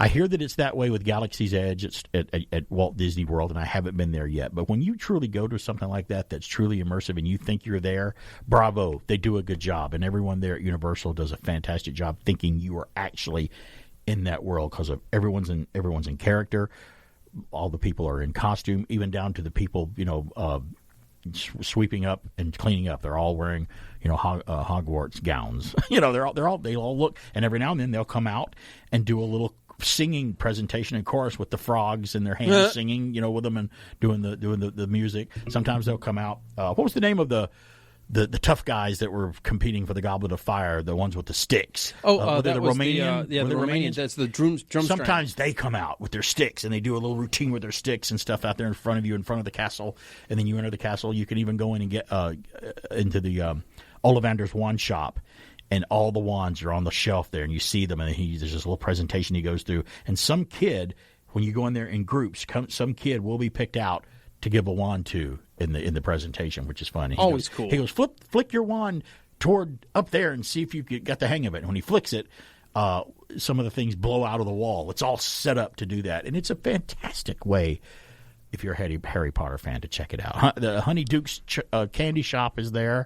I hear that it's that way with Galaxy's Edge at Walt Disney World, and I haven't been there yet. But when you truly go to something like that that's truly immersive and you think you're there, bravo, they do a good job. And everyone there at Universal does a fantastic job thinking you are actually in that world, because of everyone's in character. All the people are in costume, even down to the people, sweeping up and cleaning up. They're all wearing, Hogwarts gowns. They all look, and every now and then they'll come out and do a little singing presentation and chorus with the frogs in their hands, singing, with them and doing the music. Sometimes they'll come out. What was the name of the tough guys that were competing for the Goblet of Fire? The ones with the sticks. That the was Romanian. the Romanians. That's the drum Sometimes they come out with their sticks and they do a little routine with their sticks and stuff out there in front of you, in front of the castle. And then you enter the castle. You can even go in and get into the Ollivander's wand shop. And all the wands are on the shelf there, and you see them, and there's this little presentation he goes through. And some kid, when you go in there in groups, some kid will be picked out to give a wand to in the presentation, which is fun. Always cool. He goes, flick your wand toward up there and see if you got the hang of it. And when he flicks it, some of the things blow out of the wall. It's all set up to do that, and it's a fantastic way, if you're a Harry Potter fan, to check it out. The Honeyduke's candy shop is there.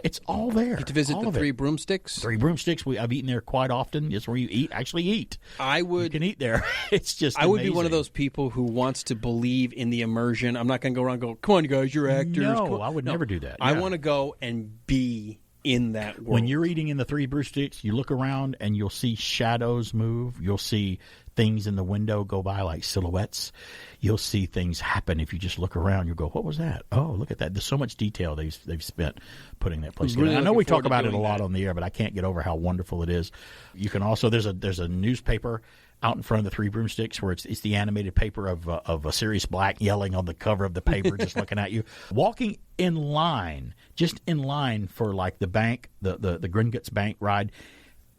It's all there. Get to visit the Three Broomsticks? Three Broomsticks. I've eaten there quite often. It's where you actually eat. You can eat there. It's just I would be one of those people who wants to believe in the immersion. I'm not going to go around and go, come on, you guys, you're actors. No, I would never do that. I want to go and be in that world. When you're eating in the Three Broomsticks, you look around and you'll see shadows move. You'll see things in the window go by like silhouettes. You'll see things happen if you just look around. You'll go, what was that? Oh, look at that. There's so much detail they've spent putting that place together. I know we talk about it a lot on the air, but I can't get over how wonderful it is. You can also, there's a newspaper out in front of the Three Broomsticks where it's the animated paper of a Sirius Black yelling on the cover of the paper, just looking at you. Walking in line, just in line for like the bank, the Gringotts Bank ride,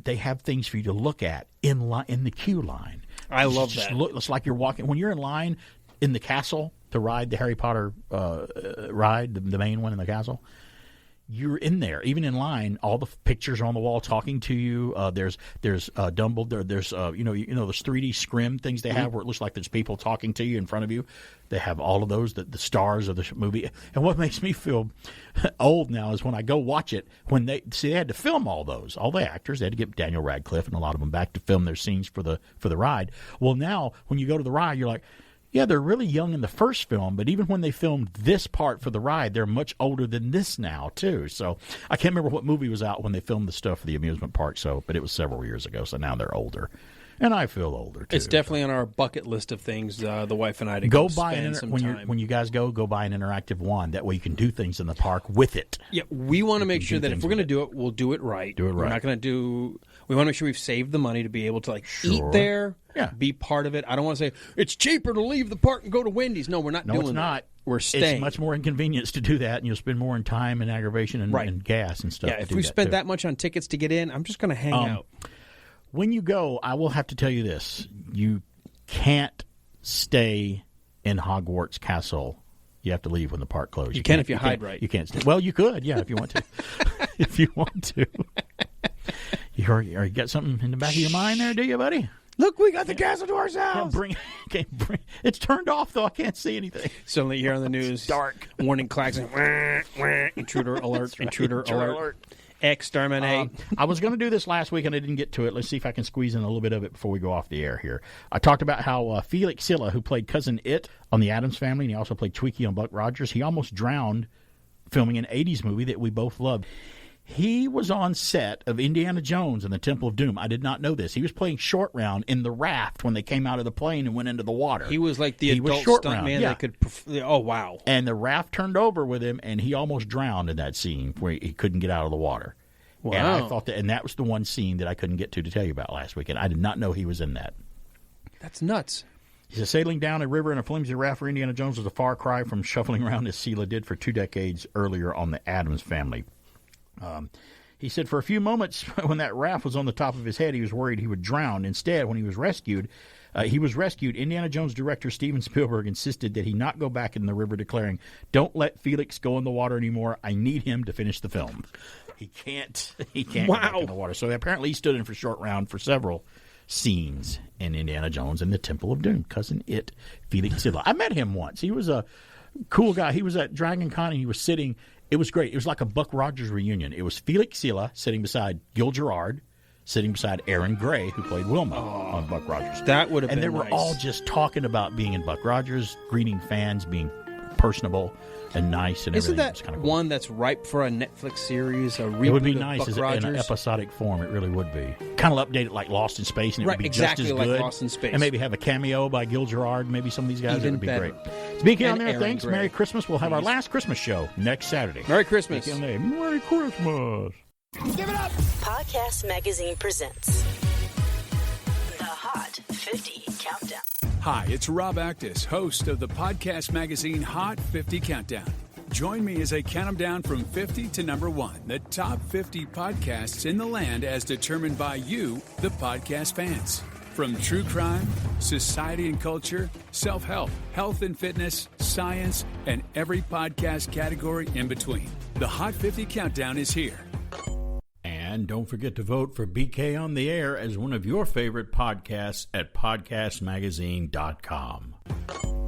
they have things for you to look at in the queue line. I love that. It's like you're walking when you're in line in the castle to ride the Harry Potter ride, the main one in the castle. You're in there, even in line. All the pictures are on the wall talking to you. There's Dumbledore. There's those 3D scrim things they have where it looks like there's people talking to you in front of you. They have all of those, the stars of the movie. And what makes me feel old now is when I go watch it. When they had to film all the actors. They had to get Daniel Radcliffe and a lot of them back to film their scenes for the ride. Well, now when you go to the ride, you're like, yeah, they're really young in the first film, but even when they filmed this part for the ride, they're much older than this now, too. So I can't remember what movie was out when they filmed the stuff for the amusement park, but it was several years ago, so now they're older. And I feel older, too. It's definitely on our bucket list of things, the wife and I, to go spend some time. When you guys go buy an interactive wand. That way you can do things in the park with it. Yeah, we want to make sure that if we're going to do it, we'll do it right. Do it right. We're not going to do... We want to make sure we've saved the money to be able to eat there, be part of it. I don't want to say, it's cheaper to leave the park and go to Wendy's. No, we're not doing that. No, it's not. We're staying. It's much more inconvenience to do that, and you'll spend more in time and aggravation and gas and stuff. Yeah, if we spent that much on tickets to get in, I'm just going to hang out. When you go, I will have to tell you this. You can't stay in Hogwarts Castle. You have to leave when the park closes. You can if you hide right. You can't stay. Well, you could, if you want to. If you want to. You got something in the back of your mind there, do you, buddy? Look, we got the castle to ourselves. Can't bring. It's turned off, though. I can't see anything. Suddenly you hear on the news, dark. Warning klaxon. Intruder alert. Right. Intruder alert. Exterminate. I was going to do this last week, and I didn't get to it. Let's see if I can squeeze in a little bit of it before we go off the air here. I talked about how Felix Silla, who played Cousin It on The Addams Family, and he also played Tweaky on Buck Rogers, he almost drowned filming an 80s movie that we both loved. He was on set of Indiana Jones and the Temple of Doom. I did not know this. He was playing Short Round in the raft when they came out of the plane and went into the water. He was like the adult stuntman that could... Oh, wow. And the raft turned over with him, and he almost drowned in that scene where he couldn't get out of the water. Wow. And I thought that was the one scene that I couldn't get to tell you about last week, and I did not know he was in that. That's nuts. He said, sailing down a river in a flimsy raft for Indiana Jones was a far cry from shuffling around as Silla did for 2 decades earlier on the Addams Family. He said for a few moments when that raft was on the top of his head, he was worried he would drown. Instead, when he was rescued, Indiana Jones director Steven Spielberg insisted that he not go back in the river, declaring, "Don't let Felix go in the water anymore. I need him to finish the film." He can't go back in the water. So apparently he stood in for Short Round for several scenes in Indiana Jones and the Temple of Doom. Cousin It, Felix Silla. I met him once. He was a cool guy. He was at Dragon Con, and he was sitting... It was great. It was like a Buck Rogers reunion. It was Felix Silla sitting beside Gil Gerard, sitting beside Aaron Gray, who played Wilma on Buck Rogers. That would have been nice. And they were all just talking about being in Buck Rogers, greeting fans, being personable and nice and Isn't everything. that Kind of cool. one that's ripe for a Netflix series? A reboot It would be of nice Buck as in Rogers? an episodic form. It really would be. Kind of update it like Lost in Space, and it Right, would be exactly just as like good. Lost in Space. And maybe have a cameo by Gil Gerard. Maybe some of these guys. Even It would be better. great. It's BK on And there. Aaron Thanks. Gray. Merry Christmas. We'll have our last Christmas show next Saturday. Merry Christmas. BK on there. Merry Christmas. Give it up! Podcast Magazine presents the Hot 50 Countdown. Hi, it's Rob Actis, host of the podcast magazine Hot 50 Countdown. Join me as I count them down from 50 to number 1, the top 50 podcasts in the land as determined by you, the podcast fans. From true crime, society and culture, self-help, health and fitness, science, and every podcast category in between. The Hot 50 Countdown is here. And don't forget to vote for BK on the Air as one of your favorite podcasts at podcastmagazine.com.